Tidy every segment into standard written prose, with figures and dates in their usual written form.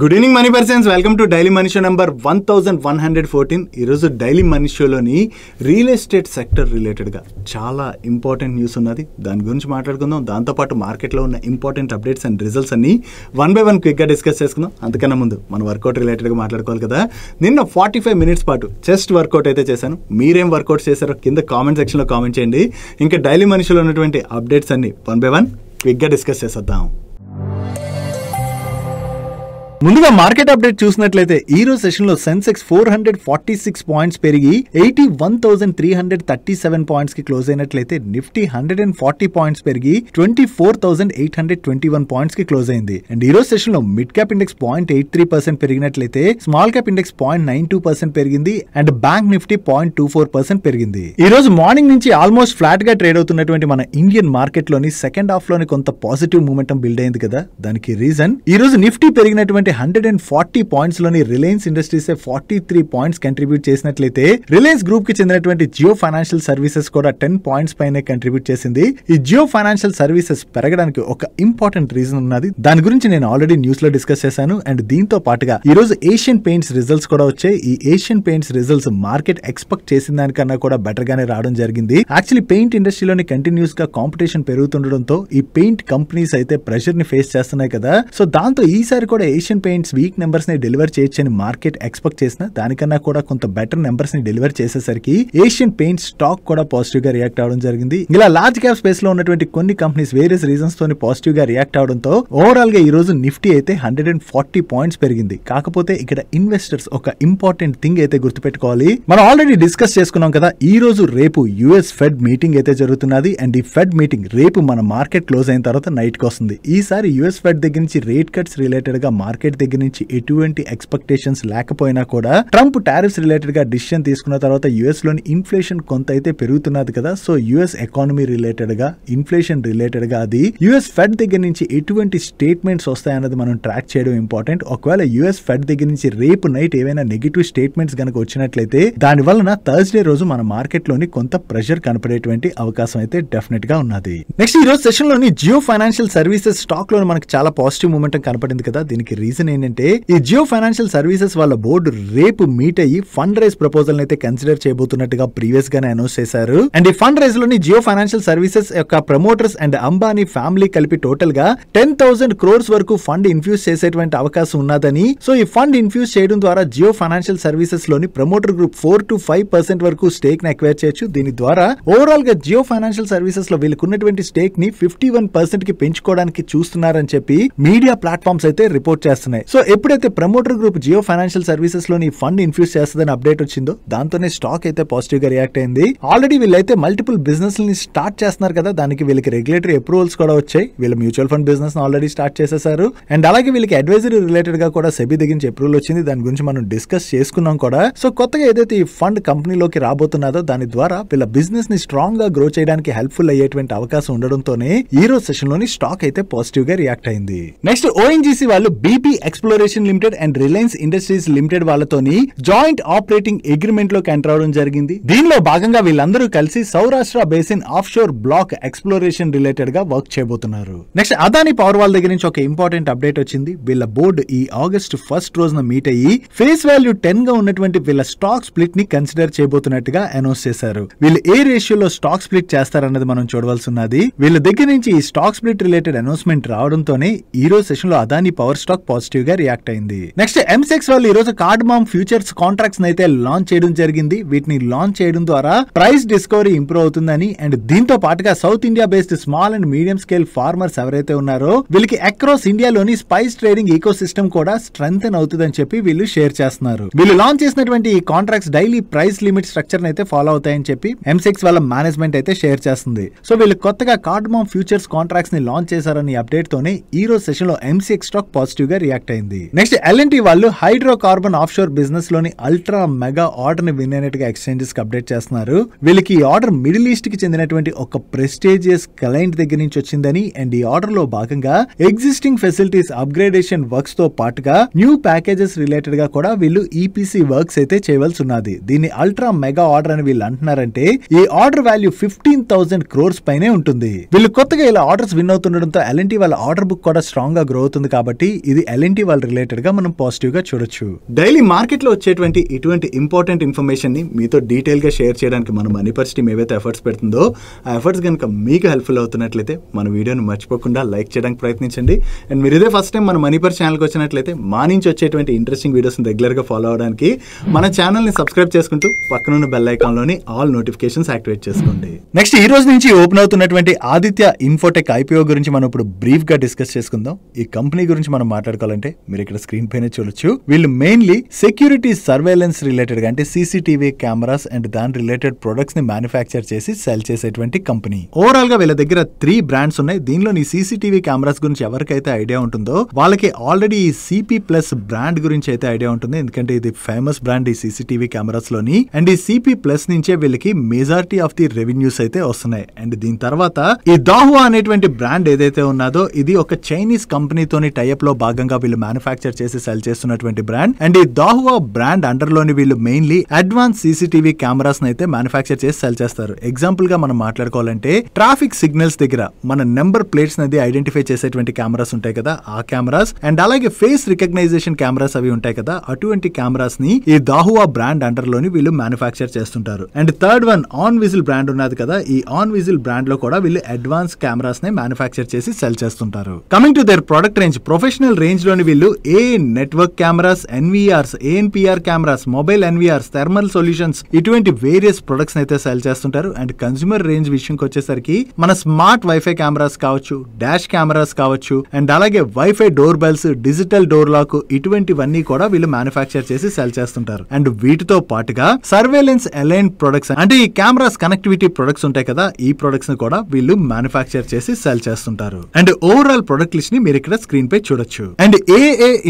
Good evening money persons, welcome to daily money show number 1114. ఈరోజు daily money షోలోని real estate sector రిలేటెడ్గా చాలా important news ఉన్నది. దాని గురించి మాట్లాడుకుందాం. దాంతోపాటు మార్కెట్లో ఉన్న ఇంపార్టెంట్ అప్డేట్స్ అండ్ రిజల్ట్స్ అన్ని వన్ బై వన్ క్విక్గా డిస్కస్ చేసుకుందాం. అంతకన్నా ముందు మన వర్కౌట్ రిలేటెడ్గా మాట్లాడుకోవాలి కదా. నిన్న 45 minutes పాటు చెస్ట్ వర్కౌట్ అయితే చేశాను. మీరేం వర్కౌట్ చేశారో కింద కామెంట్ సెక్షన్లో కామెంట్ చేయండి. ఇంకా డైలీ మనీ షోలో ఉన్నటువంటి అప్డేట్స్ అన్ని వన్ బై వన్ క్విక్గా డిస్కస్ చేసేద్దాం. ముందుగా మార్కెట్ అప్డేట్ చూసినట్లయితే ఈ రోజు సెషన్ లో సెన్సెక్స్ 446 పాయింట్స్ పెరిగి 81,337 పాయింట్స్ కి క్లోజ్ అయినట్లయితే నిఫ్టీ 140 పాయింట్స్ పెరిగి 24,821 పాయింట్స్ కి క్లోజ్ అయింది. అండ్ ఈ రోజు సెషన్ లో మిడ్ క్యాప్ ఇండెక్స్ 0.83% పెరిగినట్లయితే స్మాల్ క్యాప్ ఇండెక్స్ 0.92% పెరిగింది. అండ్ బ్యాంక్ నిఫ్టీ 0.24% పెరిగింది. ఈ రోజు మార్నింగ్ నుంచి ఆల్మోస్ట్ ఫ్లాట్ గా ట్రేడ్ అవుతున్నటువంటి మన ఇండియన్ మార్కెట్ లోని సెకండ్ హాఫ్ లోని కొంత పాజిటివ్ మూమెంటం బిల్డ్ అయింది కదా. దానికి రీజన్ ఈ రోజు నిఫ్టీ పెరిగినటువంటి 140 పాయింట్స్ లోని రిలయన్స్ ఇండస్ట్రీస్ 43 పాయింట్స్ కంట్రిబ్యూట్ చేసినట్లయితే రిలయన్స్ గ్రూప్ కి చెందినటువంటి జియో ఫైనాన్షియల్ సర్వీసెస్ కూడా 10 పాయింట్స్ పైనే కంట్రిబ్యూట్ చేసింది. ఈ జియో ఫైనాన్షియల్ సర్వీసెస్ పెరగడానికి ఒక ఇంపార్టెంట్ రీజన్ ఉన్నది. దాని గురించి నేను ఆల్రెడీ న్యూస్ లో డిస్కస్ చేశాను. అండ్ దీంతో పాటుగా ఈ రోజు ఏషియన్ పెయింట్స్ రిజల్ట్స్ కూడా వచ్చాయి. ఈ Asian paints results market expect చేసిన దానికన్నా కూడా బెటర్ గానే రావడం జరిగింది. యాక్చువల్లీ పెయింట్ ఇండస్ట్రీలోని కంటిన్యూస్ గా కాంపిటీషన్ పెరుగుతుండడంతో ఈ పెయింట్ కంపెనీస్ అయితే ప్రెషర్ ని ఫేస్ చేస్తున్నాయి కదా. సో దాంతో ఈసారి కూడా ఏషియన్ పెయింట్స్ వీక్ నెంబర్స్ ని డెలివర్ చేయొచ్చని మార్కెట్ ఎక్స్పెక్ట్ చేసిన దానికన్నా కూడా కొంత బెటర్ నెంబర్స్ ని డెలివర్ చేసేసరికి ఏషియన్ పెయింట్ స్టాక్ కూడా పాజిటివ్ గా రియాక్ట్ అవడం జరిగింది. ఇలా లార్జ్ క్యాప్ స్పేస్ లో ఉన్నటువంటి కొన్ని కంపెనీస్ వేరియస్ రీజన్స్ తోని పాజిటివ్ గా రియాక్ట్ అవడంతో ఓవరాల్ గా ఈ రోజు నిఫ్టీ అయితే 140 పాయింట్స్ పెరిగింది. కాకపోతే ఇక్కడ ఇన్వెస్టర్స్ ఒక ఇంపార్టెంట్ థింగ్ అయితే గుర్తుపెట్టుకోవాలి. మనం ఆల్రెడీ డిస్కస్ చేసుకున్నాం కదా. ఈ రోజు రేపు యుఎస్ ఫెడ్ మీటింగ్ అయితే జరుగుతున్నది. అండ్ ఈ ఫెడ్ మీటింగ్ రేపు మన మార్కెట్ క్లోజ్ అయిన తర్వాత నైట్ కి వస్తుంది. ఈసారి యుఎస్ ఫెడ్ దగ్గర నుంచి రేట్ కట్స్ రిలేటెడ్ గా మార్కెట్ దగ్గర నుంచి ఎటువంటి ఎక్స్పెక్టేషన్స్ లేకపోయినా కూడా ట్రంప్ టారిఫ్స్ రిలేటెడ్ గా డిసిషన్ తీసుకున్న తర్వాత యుఎస్ లోని ఇన్ఫ్లేషన్ కొంత అయితే పెరుగుతున్నది కదా. సో యుఎస్ ఎకానమీ రిలేటెడ్ గా ఇన్ఫ్లేషన్ రిలేటెడ్ గా అది యుఎస్ ఫెడ్ దగ్గర నుంచి ఎటువంటి స్టేట్మెంట్స్ వస్తాయన్నది మనం ట్రాక్ చేయడం ఇంపార్టెంట్. ఒకవేళ యుఎస్ ఫెడ్ దగ్గర నుంచి రేపు నైట్ ఏవైనా నెగిటివ్ స్టేట్మెంట్స్ గనక వచ్చినట్లయితే దాని వలన థర్స్డే రోజు మన మార్కెట్ లోని కొంత ప్రెషర్ కనపడేటువంటి అవకాశం అయితే డెఫినెట్ గా ఉన్నది. నెక్స్ట్ ఈ రోజు సెషన్ లోని జియో ఫైనాన్షియల్ సర్వీసెస్ స్టాక్ లో మనకి చాలా పాజిటివ్ మూమెంటం కనపడింది కదా. దీనికి రీజన్ ఏంటంటే ఈ జియో ఫైనాన్షియల్ సర్వీసెస్ వాళ్ళ బోర్డు రేపు మీట్ అయ్యి ఫండ్ రైజ్ ప్రపోజల్ అయితే కన్సిడర్ చేయబోతున్నట్టుగా ప్రీవియస్ గానే అనౌన్స్ చేశారు. అండ్ ఈ ఫండ్ రైజ్ లోని జియో ఫైనాన్షియల్ సర్వీసెస్ యొక్క ప్రమోటర్స్ అండ్ అంబానీ ఫ్యామిలీ కలిపి టోటల్ గా 10,000 crores వరకు ఫండ్ ఇన్ఫ్యూజ్ చేసేటువంటి అవకాశం ఉన్నదని. సో ఈ ఫండ్ ఇన్ఫ్యూజ్ చేయడం ద్వారా జియో ఫైనాన్షియల్ సర్వీసెస్ లోని ప్రమోటర్ గ్రూప్ 4 to 5% వరకు స్టేక్ ని అక్వైర్ చేయొచ్చు. దీని ద్వారా ఓవరాల్ గా జియో ఫైనాన్షియల్ సర్వీసెస్ లో వీళ్ళకి ఉన్నటువంటి స్టేక్ ని 51% కి పెంచుకోవడానికి చూస్తున్నారని చెప్పి మీడియా ప్లాట్ఫామ్స్ అయితే రిపోర్ట్ చేస్తున్నాయి. సో ఎప్పుడైతే promoter group Jio financial services లోని ఫండ్ ఇన్ఫ్యూజ్ చేస్తుందని అప్డేట్ వచ్చిందో దాంతోనే స్టాక్ అయితే పాజిటివ్ గా రియాక్ట్ అయింది. ఆల్రెడీ వీళ్ళైతే మల్టిపుల్ బిజినెస్ ని స్టార్ట్ చేస్తున్నారు కదా. దానికి వీళ్ళకి రెగ్యులేటరీ అప్రూవల్స్ కూడా వచ్చాయి. వీళ్ళ mutual fund business already start చేసేసారు. అండ్ అలాగే వీళ్ళకి అడ్వైజరీ రిలేటెడ్ గా కూడా సెబీ దగ్గర నుంచి అప్రూవల్ వచ్చింది. దాని గురించి మనం డిస్కస్ చేసుకున్నాం కూడా. సో కొత్తగా ఏదైతే ఈ ఫండ్ కంపెనీలోకి రాబోతున్నదో దాని ద్వారా వీళ్ళ బిజినెస్ ని స్ట్రాంగ్ గా గ్రో చేయడానికి హెల్ప్ఫుల్ అయ్యేటువంటి అవకాశం ఉండడంతోనే ఈ రోజు సెషన్ లోని స్టాక్ అయితే పాజిటివ్ గా రియాక్ట్ అయింది. నెక్స్ట్ ఓఎన్జీసీ వాళ్ళు BP exploration limited and Reliance industries limited వాళ్ళతోని జాయింట్ ఆపరేటింగ్ అగ్రిమెంట్ లోకి ఎంటర్ అవడం జరిగింది. దీనిలో భాగంగా వీళ్ళందరూ కలిసి Saurashtra basin offshore block exploration related గా వర్క్ చేయబోతున్నారు. నెక్స్ట్ అదానీ పవర్ వాళ్ళ దగ్గర నుంచి ఒక ఇంపార్టెంట్ అప్డేట్ వచ్చింది. వీళ్ళ బోర్డు ఈ ఆగస్ట్ 1st రోజున మీట్ అయ్యి ఫేస్ వాల్యూ 10 గా ఉన్నటువంటి వీళ్ళ స్టాక్ స్ప్లిట్ ని కన్సిడర్ చేయబోతున్నట్టుగా అనౌన్స్ చేశారు. వీళ్ళు ఏ రేషియోలో స్టాక్ స్ప్లిట్ చేస్తారన్నది మనం చూడవలసి ఉన్నది. వీళ్ళ దగ్గర నుంచి ఈ స్టాక్ స్ప్లిట్ రిలేటెడ్ అనౌన్స్మెంట్ రావడంతోనే ఈ రోజు సెషన్ లో అదానీ పవర్ స్టాక్ పాజిటివ్ గా రియాక్ట్ అయింది. నెక్స్ట్ ఎంసెక్స్ వాళ్ళు ఈ రోజు కార్డ్మామ్ ఫ్యూచర్స్ కాంట్రాక్ట్స్ అయితే లాంచ్ చేయడం జరిగింది. వీటిని లాంచ్ చేయడం ద్వారా ప్రైస్ డిస్కవరీ ఇంప్రూవ్ అవుతుందని అండ్ దీంతో పాటుగా south India based small and medium scale farmers ఎవరైతే ఉన్నారో వీళ్ళకి అక్రాస్ ఇండియాలోని స్పైస్ ట్రేడింగ్ ఈకో సిస్టమ్ కూడా స్ట్రెంథెన్ అవుతుందని చెప్పి వీళ్ళు షేర్ చేస్తున్నారు. వీళ్ళు లాంచ్ చేసినటువంటి ఈ contracts daily price limit structure అయితే ఫాలో అవుతాయని చెప్పి ఎంసెక్స్ వాళ్ళ మేనేజ్మెంట్ అయితే షేర్ చేస్తుంది. సో వీళ్ళు కొత్తగా కార్డ్మామ్ ఫ్యూచర్స్ కాంట్రాక్ట్స్ ని లాంచ్ చేశారని అప్డేట్ తోనే ఈ రోజు సెషన్ లో ఎంసెక్స్ స్టాక్ పాజిటివ్ గా రియాక్ట్ అయింది. నెక్స్ట్ ఎల్ఎన్టీ వాళ్ళు హైడ్రో కార్బన్ ఆఫ్షోర్ బిజినెస్ లోని అల్ట్రా మెగా ఆర్డర్ ని విన్ అయినట్టుగా ఎక్స్చేంజెస్ కి అప్డేట్ చేస్తున్నారు. వీళ్ళకి ఈ ఆర్డర్ మిడిల్ ఈస్ట్ కి చెందినటువంటి ఒక ప్రెస్టీజియస్ క్లయింట్ దగ్గర నుంచి వచ్చిందని అండ్ ఈ ఆర్డర్ లో భాగంగా ఎగ్జిస్టింగ్ ఫెసిలిటీస్ అప్గ్రేడేషన్ వర్క్స్ తో పాటుగా న్యూ ప్యాకేజెస్ రిలేటెడ్ గా కూడా వీళ్ళు ఈపీసీ వర్క్స్ అయితే చేయవలసి ఉన్నది. దీన్ని అల్ట్రా మెగా ఆర్డర్ అని వీళ్ళు అంటున్నారంటే ఈ ఆర్డర్ వాల్యూ 15,000 crores పైనే ఉంటుంది. వీళ్ళు కొత్తగా ఇలా ఆర్డర్స్ విన్ అవుతుండడంతో ఎల్ఎన్టీ వాళ్ళ ఆర్డర్ బుక్ కూడా స్ట్రాంగ్ గా గ్రో అవుతుంది కాబట్టి ఇది L&T వాళ్ళ రిలేటెడ్ గా మనం పాజిటివ్ గా చూడొచ్చు. డైలీ మార్కెట్ లో వచ్చేటువంటి ఇటువంటి ఇంపార్టెంట్ ఇన్ఫర్మేషన్ ని మీతో డీటెయిల్ గా షేర్ చేయడానికి మన మనీ పర్స్ టీమ్ ఏవైతే ఎఫర్ట్స్ పెడుతుందో ఆ ఎఫర్ట్స్ కనుక మీకు హెల్ప్ఫుల్ అవుతున్నట్లయితే మన వీడియోని మర్చిపోకుండా లైక్ చేయడానికి ప్రయత్నించండి. అండ్ మీరు ఇదే ఫస్ట్ టైం మన మనీ పర్స్ ఛానల్కి వచ్చినట్లయితే మా నుంచి వచ్చేటువంటి ఇంట్రెస్టింగ్ వీడియోస్ని రెగ్యులర్గా ఫాలో అవడానికి మన ఛానల్ని సబ్స్క్రైబ్ చేసుకుంటూ పక్కనున్న బెల్ ఐకాన్లోని ఆల్ నోటిఫికేషన్స్ యాక్టివేట్ చేసుకోండి. నెక్స్ట్ ఈ రోజు నుంచి ఓపెన్ అవుతున్నటువంటి ఆదిత్య ఇన్ఫోటెక్ ఐపీఓ గురించి మనం ఇప్పుడు బ్రీఫ్ గా డిస్కస్ చేసుకుందాం. ఈ కంపెనీ గురించి మనం మాట్లాడుకోవాలంటే మీరు ఇక్కడ స్క్రీన్ పైన చూడొచ్చు. వీళ్ళు మెయిన్లీ సెక్యూరిటీ సర్వేలెన్స్ రిలేటెడ్ గా అంటే సీసీటీవీ కెమెరాస్ అండ్ దాని రిలేటెడ్ ప్రొడక్ట్స్ ని మ్యానుఫ్యాక్చర్ చేసి సెల్ చేసేటువంటి కంపెనీ. ఓవరాల్ గా వీళ్ళ దగ్గర 3 బ్రాండ్స్ ఉన్నాయి. దీనిలో ఈ సీసీటీవీ కెమెరాస్ గురించి ఎవరికైతే ఐడియా ఉంటుందో వాళ్ళకి ఆల్రెడీ ఈ సిపి ప్లస్ బ్రాండ్ గురించి అయితే ఐడియా ఉంటుంది. ఎందుకంటే ఇది ఫేమస్ బ్రాండ్ ఈ సీసీటీవీ కెమెరాస్ లోని. అండ్ ఈ సిపి ప్లస్ నుంచే వీళ్ళకి మెజారిటీ ఆఫ్ ది రెవెన్యూస్ అయితే వస్తున్నాయి. అండ్ దీని తర్వాత ఈ దాహువా అనేటువంటి బ్రాండ్ ఏదైతే ఉన్నదో ఇది ఒక చైనీస్ కంపెనీతోని టైఅప్ లో భాగంగా వీళ్ళు మ్యానుఫ్యాక్చర్ చేసి సెల్ చేస్తున్నటువంటి బ్రాండ్. అండ్ ఈ దాహువా బ్రాండ్ అండర్ లోని వీళ్ళు మెయిన్లీ అడ్వాన్స్ సీసీటీవీ కెమెరాస్ అయితే మ్యానుఫ్యాక్చర్ చేసి సెల్ చేస్తారు. ఎగ్జాంపుల్ గా మనం మాట్లాడుకోవాలంటే ట్రాఫిక్ సిగ్నల్స్ దగ్గర మన నెంబర్ ప్లేట్స్ అనేది ఐడెంటిఫై చేసేటువంటి కెమెరాస్ ఉంటాయి కదా, ఆ కెమెరాస్ అండ్ అలాగే ఫేస్ రికగ్నైజేషన్ కెమెరాస్ అవి ఉంటాయి కదా, అటువంటి కెమెరాస్ ని ఈ దాహువా బ్రాండ్ అండర్ లోని వీళ్ళు మ్యానుఫ్యాక్చర్ చేస్తుంటారు. అండ్ థర్డ్ వన్ ఆన్ విజిల్ బ్రాండ్ ఉన్నది కదా, ఈ ఆన్ విజిల్ బ్రాండ్ లో కూడా వీళ్ళు అడ్వాన్స్ కెమెరాస్ ని మ్యానుఫ్యాక్చర్ చేసి సెల్ చేస్తుంటారు. Coming to their product range, professional range లోని వీళ్ళు ఏ network cameras, NVRs, ANPR cameras, mobile NVRs, thermal solutions ఇటువంటి వేరియస్ ప్రొడక్ట్స్ అయితే సెల్ చేస్తుంటారు. అండ్ కన్స్యూమర్ రేంజ్ విషయంకి వచ్చేసరికి మన స్మార్ట్ వైఫై కెమెరాస్ కావచ్చు, డాష్ కెమెరాస్ కావచ్చు, అండ్ అలాగే wifi door bells, digital door lock ఇటువంటివన్నీ కూడా వీళ్ళు మ్యానుఫ్యాక్చర్ చేసి సెల్ చేస్తుంటారు. అండ్ వీటితో పాటుగా సర్వేలెన్స్ అలైన్ ప్రొడక్ట్స్ అంటే ఈ కెమెరాస్ కనెక్టివిటీ ప్రొడక్ట్స్ ఉంటాయి కదా, ఈ ప్రొడక్ట్స్ ని కూడా వీళ్ళు మ్యానుఫ్యాక్చర్ చేసి సెల్ చేస్తుంటారు. అండ్ ఓవరాల్ ప్రొడక్ట్ లిస్ట్ ని మీరు ఇక్కడ స్క్రీన్ పై చూడొచ్చు. అండ్ ఏ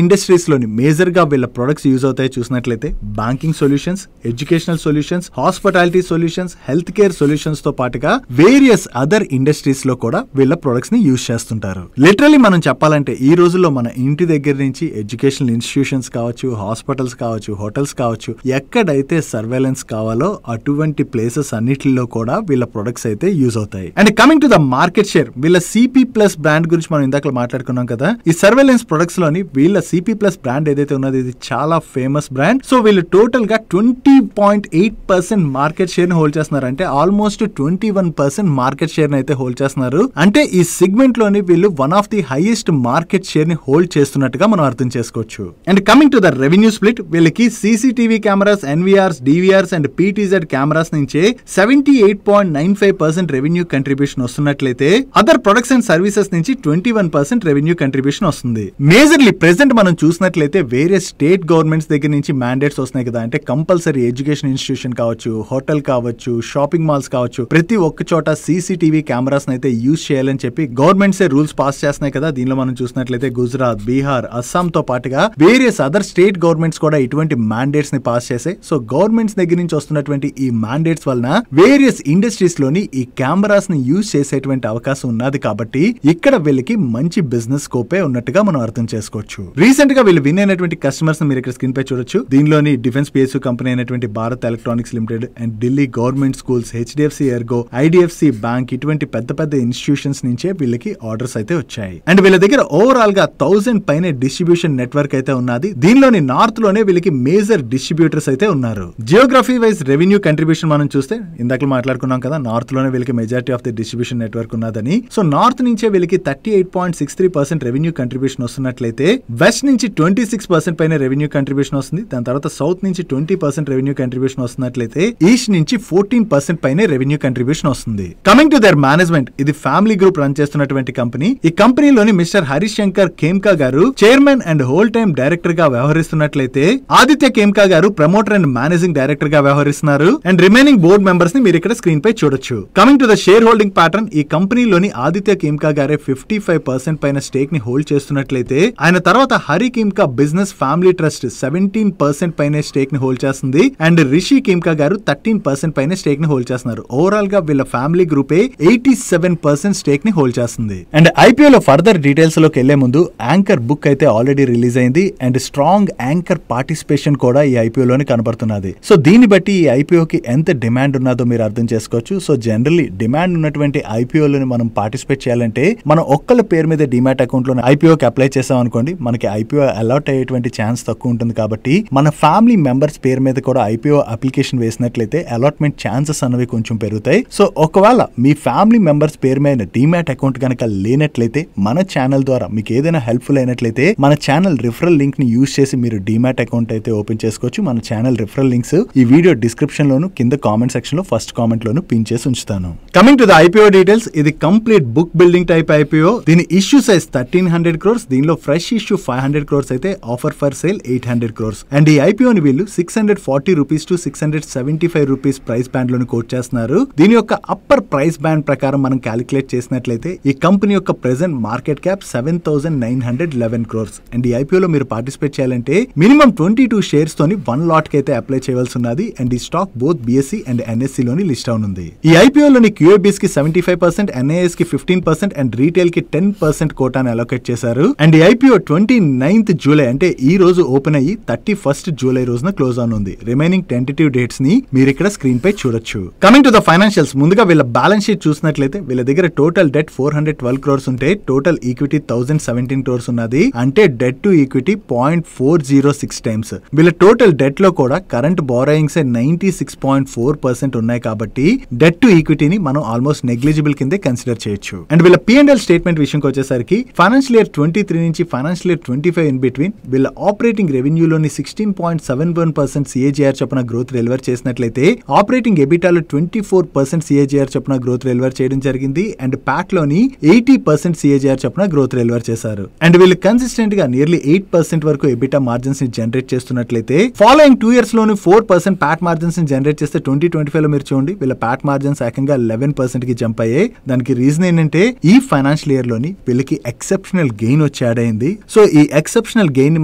ఇండస్ట్రీస్ లోని మేజర్ గా వీళ్ళ ప్రొడక్ట్స్ యూజ్ అవుతాయి చూసినట్లయితే banking solutions, educational solutions, hospitality solutions, health care solutions తో పాటుగా వేరియస్ అదర్ ఇండస్ట్రీస్ లో కూడా వీళ్ళ ప్రొడక్ట్స్ ని యూజ్ చేస్తుంటారు. లిటరలీ మనం చెప్పాలంటే ఈ రోజుల్లో మన ఇంటి దగ్గర నుంచి ఎడ్యుకేషనల్ ఇన్స్టిట్యూషన్స్ కావచ్చు, హాస్పిటల్స్ కావచ్చు, హోటల్స్ కావచ్చు, ఎక్కడైతే సర్వేలెన్స్ కావాలో అటువంటి ప్లేసెస్ అన్నిటిలో కూడా వీళ్ళ ప్రొడక్ట్స్ అయితే యూజ్ అవుతాయి. And coming to the market share, వీళ్ళ సిపి ప్లస్ బ్రాండ్ గురించి మనం ఇందాక మాట్లాడుకున్నాం కదా, ఈ సర్వేలెన్స్ ప్రొడక్ట్స్ లోని వీళ్ళ సిపి ప్లస్ బ్రాండ్ ఏదైతే ఉన్నది ఇది చాలా ఫేమస్ బ్రాండ్. సో వీళ్ళు టోటల్ గా 20.8% మార్కెట్ షేర్ ని హోల్డ్ చేస్తున్నారు. అంటే ఆల్మోస్ట్ 21% మార్కెట్ షేర్ ని అయితే హోల్డ్ చేస్తున్నారు. అంటే ఈ సెగ్మెంట్ లోని వీళ్ళు one of the highest market share ని హోల్డ్ చేస్తున్నట్టుగా మనం అర్థం చేసుకోవచ్చు. And coming to the revenue split, వీళ్ళకి CCTV cameras, NVRs, DVRs and PTZ cameras నుంచే 78.95% రెవెన్యూ కంట్రిబ్యూషన్ వస్తున్నట్లయితే అదర్ ప్రొడక్ట్స్ అండ్ సర్వీసెస్ నుంచి 21% రెవెన్యూ కంట్రిబ్యూషన్ వస్తుంది. మేజర్లీ ప్రెసెంట్ మనం చూసినట్లయితే వేరియస్ స్టేట్ గవర్నమెంట్స్ దగ్గర నుంచి మ్యాండేట్స్ వస్తున్నాయి కదా, అంటే కంపల్సరీ ఎడ్యుకేషన్ ఇన్స్టిట్యూషన్ కావచ్చు, హోటల్ కావచ్చు, షాపింగ్ మాల్స్ కావచ్చు, ప్రతి ఒక్క చోట సీసీటీవీ కెమెరాస్ అయితే యూజ్ చేయాలని చెప్పి గవర్నమెంట్స్ రూల్స్ పాస్ చేస్తున్నాయి కదా. దీనిలో మనం చూసినట్లయితే గుజరాత్, బీహార్, అస్సాం తో పాటుగా వేరియస్ అదర్ స్టేట్ గవర్నమెంట్స్ కూడా ఇటువంటి మ్యాండేట్స్ ని పాస్ చేసాయి. సో గవర్నమెంట్స్ దగ్గర నుంచి వస్తున్నటువంటి ఈ మ్యాండేట్స్ వలన వేరియస్ ఇండస్ట్రీస్ లోని ఈ కెమెరాస్ ని యూజ్ చేసేటువంటి అవకాశం ఉన్నది. కాబట్టి ఇక్కడ వీళ్ళకి మంచి బిజినెస్ స్కోపే ఉన్నట్టుగా మనం అర్థం చేసుకోవచ్చు. రీసెంట్ గా వీళ్ళు విన్ అయినటువంటి కస్టమర్స్ మీరు ఇక్కడ స్క్రీన్ పై చూడొచ్చు. దీనిలోని డిఫెన్స్ పిఎస్యు కంపెనీ అయినటువంటి Bharat electronics limited and Delhi government schools, HDFC Ergo, IDFC bank ఇటువంటి పెద్ద పెద్ద ఇన్స్టిట్యూషన్స్ నుంచే వీళ్ళకి ఆర్డర్స్ అయితే వచ్చాయి. అండ్ వీళ్ళ దగ్గర ఓవరాల్ గా 1000 పైన డిస్ట్రిబ్యూషన్ నెట్వర్క్ అయితే ఉన్నది. దీనిలోని నార్త్ లోనే వీళ్ళకి మేజర్ డిస్ట్రిబ్యూటర్స్ అయితే ఉన్నారు. జియోగ్రఫీ వైజ్ రెవెన్యూ కంట్రిబ్యూషన్ మనం చూస్తే ఇందాక మాట్లాడుకున్నాం కదా, నార్త్ లోనే వీళ్ళకి majority of the distribution network ఉన్నదని. సో నార్త్ నుంచే వీళ్ళకి 38.63% రెవెన్యూ కంట్రిబ్యూషన్ వస్తున్నట్లయితే వెస్ట్ నుంచి 26% పైన రెవెన్యూ కంట్రిబ్యూషన్ వస్తుంది. దాని తర్వాత సౌత్ నుంచి 20% రెవెన్యూ కంట్రిబ్యూషన్ వస్తున్నట్లయితే ఈస్ట్ నుంచి 14% పైన రెవెన్యూ కంట్రిబ్యూషన్ వస్తుంది. కమింగ్ టు దేర్ మేనేజ్మెంట్, ఇది ఫ్యామిలీ గ్రూప్ రన్ చేస్తున్నటువంటి కంపెనీ. ఈ కంపెనీలోని మిస్టర్ హరీష్ శంకర్ ఖేమ్కా గారు chairman and whole time director గా వ్యవహరిస్తున్నట్లయితే ఆదిత్య ఖేమ్కా గారు ప్రమోటర్ అండ్ మేనేజింగ్ డైరెక్టర్ గా వ్యవహరిస్తున్నారు. అండ్ రిమైనింగ్ బోర్డ్ మెంబర్స్ ని మీరు ఇక్కడ స్క్రీన్ పై చూడొచ్చు. Coming to the share holding pattern, ఈ కంపెనీలోని ఆదిత్య ఖేమ్కా గారే 55% పైన స్టేక్ ని హోల్డ్ చేస్తున్నట్లయితే ఆయన తర్వాత Hari Khemka business family trust 17% పైన స్టేక్ ని హోల్డ్ చేస్తుంది. అండ్ రిషి ఖేమ్కా గారు 13% పైన స్టేక్ ని హోల్డ్ చేస్తున్నారు. ఓవరాల్ గా వీళ్ళ ఫ్యామిలీ గ్రూపే 87% స్టేక్ ని హోల్డ్ చేస్తుంది. అండ్ ఐపీఓలో ఫర్దర్ డీటెయిల్స్ లోకి వెళ్లే ముందు యాంకర్ బుక్ అయితే ఆల్రెడీ రిలీజ్ అయింది. అండ్ స్ట్రాంగ్ యాంకర్ పార్టిసిపేషన్ కూడా ఈ ఐపీఓలోని కనబడుతున్నది. సో దీన్ని బట్టి ఈ ఐపీఓకి ఎంత డిమాండ్ ఉన్నదో మీరు అర్థం చేసుకోవచ్చు. సో జనరల్లీ డిమాండ్ ఉన్నటువంటి ఐపీఓలోని మనం పార్టిసిపేట్ చేయాలంటే మనం ఒక్కళ్ళ పేరు మీద డిమాట్ అకౌంట్ లో ఐపీఓకి అప్లై చేసాం అనుకోండి మనకి ఐపీఓ అలాట్ అయ్యేటువంటి ఛాన్స్ తక్కువ ఉంటుంది కాబట్టి మన ఫ్యామిలీ మెంబర్స్ పేరు మీద కూడా ఐపీఓ అప్లికేషన్ వేసినట్లయితే అలాట్మెంట్ ఛాన్సెస్ అనేవి కొంచెం పెరుగుతాయి. సో ఒకవేళ మీ ఫ్యామిలీ మెంబర్స్ పేరు మీద డీమ్యాట్ అకౌంట్ కనుక లేనట్లయితే మన ఛానల్ ద్వారా మీకు ఏదైనా హెల్ప్ఫుల్ అయినట్లయితే మన ఛానల్ రిఫరల్ లింక్ ని యూజ్ చేసి మీరు డీమ్యాట్ అకౌంట్ అయితే ఓపెన్ చేసుకోవచ్చు. మన ఛానల్ రిఫరల్ లింక్స్ ఈ వీడియో డిస్క్రిప్షన్ లోను కింద కామెంట్ సెక్షన్ లో ఫస్ట్ కామెంట్ లోను పిన్ చేసి ఉంచుతాను. Coming to the IPO details, ఇది complete book building type IPO. దీని ఇష్యూ సైజ్ 1300 crores. దీనిలో ఫ్రెష్ ఇష్యూ 500 crores అయితే offer for sale 800 crores. And ఈ ఐపీఓని వీళ్ళు 640 rupees to 675 rupees price band లోని కోట్ చేస్తున్నారు. దీని యొక్క అప్పర్ ప్రైస్ బ్యాండ్ ప్రకారం మనం క్యాలిక్యులేట్ చేసినట్లయితే ఈ కంపెనీ యొక్క present market cap 7911 crores. And ఈ ఐపీఓలో మీరు పార్టిసిపేట్ చేయాలంటే మినిమం 22 షేర్స్ తోని 1 lot కి అయితే అప్లై చేయవలసి ఉన్నది. అండ్ ఈ stock both BSE and NSE లోని లిస్ట్ అవునుంది. ఈ ఐపీఓలోని QABs కి 75%, NAS కి 15% అండ్ రీటైల్ కి 10% కోటాను అలొకేట్ చేశారు. అండ్ ఈ ఐపీఓ 29th జూలై అంటే ఈ రోజు ఓపెన్ అయ్యి 31st జూలై రోజున క్లోజ్ అవునుంది. రిమైనింగ్ టెంటేటివ్ డేట్స్ ని మీరు ఇక్కడ స్క్రీన్ పై చూడొచ్చు. కమింగ్ టు ద ఫైనాన్షియల్స్, ముందుగా వీళ్ళ బ్యాలెన్స్ షీట్ చూసినట్లయితే వీళ్ళ దగ్గర టోటల్ డెట్ 412 crores ఉంటే టోటల్ ఈక్విటీ 1017 crores ఉన్నది. అంటే డెట్ టు ఈక్విటీ 0.406 టైమ్స్. వీళ్ళ టోటల్ డెట్ లో కూడా కరెంట్ బారోయింగ్స్ 96.4% ఉన్నాయి కాబట్టి డెట్ టు ఈక్విటీని మనం ఆల్మోస్ట్ నెగ్లిజిబుల్ కిందే కన్సిడర్ చేయొచ్చు. అండ్ వీళ్ళ P&L స్టేట్మెంట్ విషయంకి వచ్చేసరికి ఫైనాన్షియల్ ఇయర్ 23 నుంచి ఫైనాన్షియల్ ఇయర్ 25 ఇన్ బిట్వీన్ వీళ్ళ ఆపరేటింగ్ రెవెన్యూలోని 16.71% CAGR చొప్పున గ్రోత్ డెలివర్ చేసినట్లయితే ఆపరేటింగ్ ఎబిటాలో 24% CAGR చొప్పున గ్రోత్ డెలివర్ చేయడం జరిగింది. అండ్ ప్యాట్ లోని 80% CAGR చొప్పున గ్రోత్ డెలివర్ చేశారు. అండ్ వీళ్ళు కన్సిస్టెంట్ గా నియర్లీ 8% వరకు ఎబిటా మార్జిన్స్ ని జనరేట్ చేస్తున్నట్లయితే ఫాలోయింగ్ 2 years లోని 4% ప్యాట్ మార్జిన్స్ ని జనరేట్ చేస్తే 2025 లో మీరు చూడండి వీళ్ళ ప్యాట్ మార్జిన్స్ ఏకంగా 11% కి జంప్ అయ్యాయి. దానికి రీజన్ ఏంటంటే ఈ ఫైనాన్షియల్ ఇయర్ లోని వీళ్ళకి ఎక్సెప్షనల్ గెయిన్ వచ్చి యాడ్ అయింది. సో ఈ ఎక్సెప్షనల్ గెయిన్ ని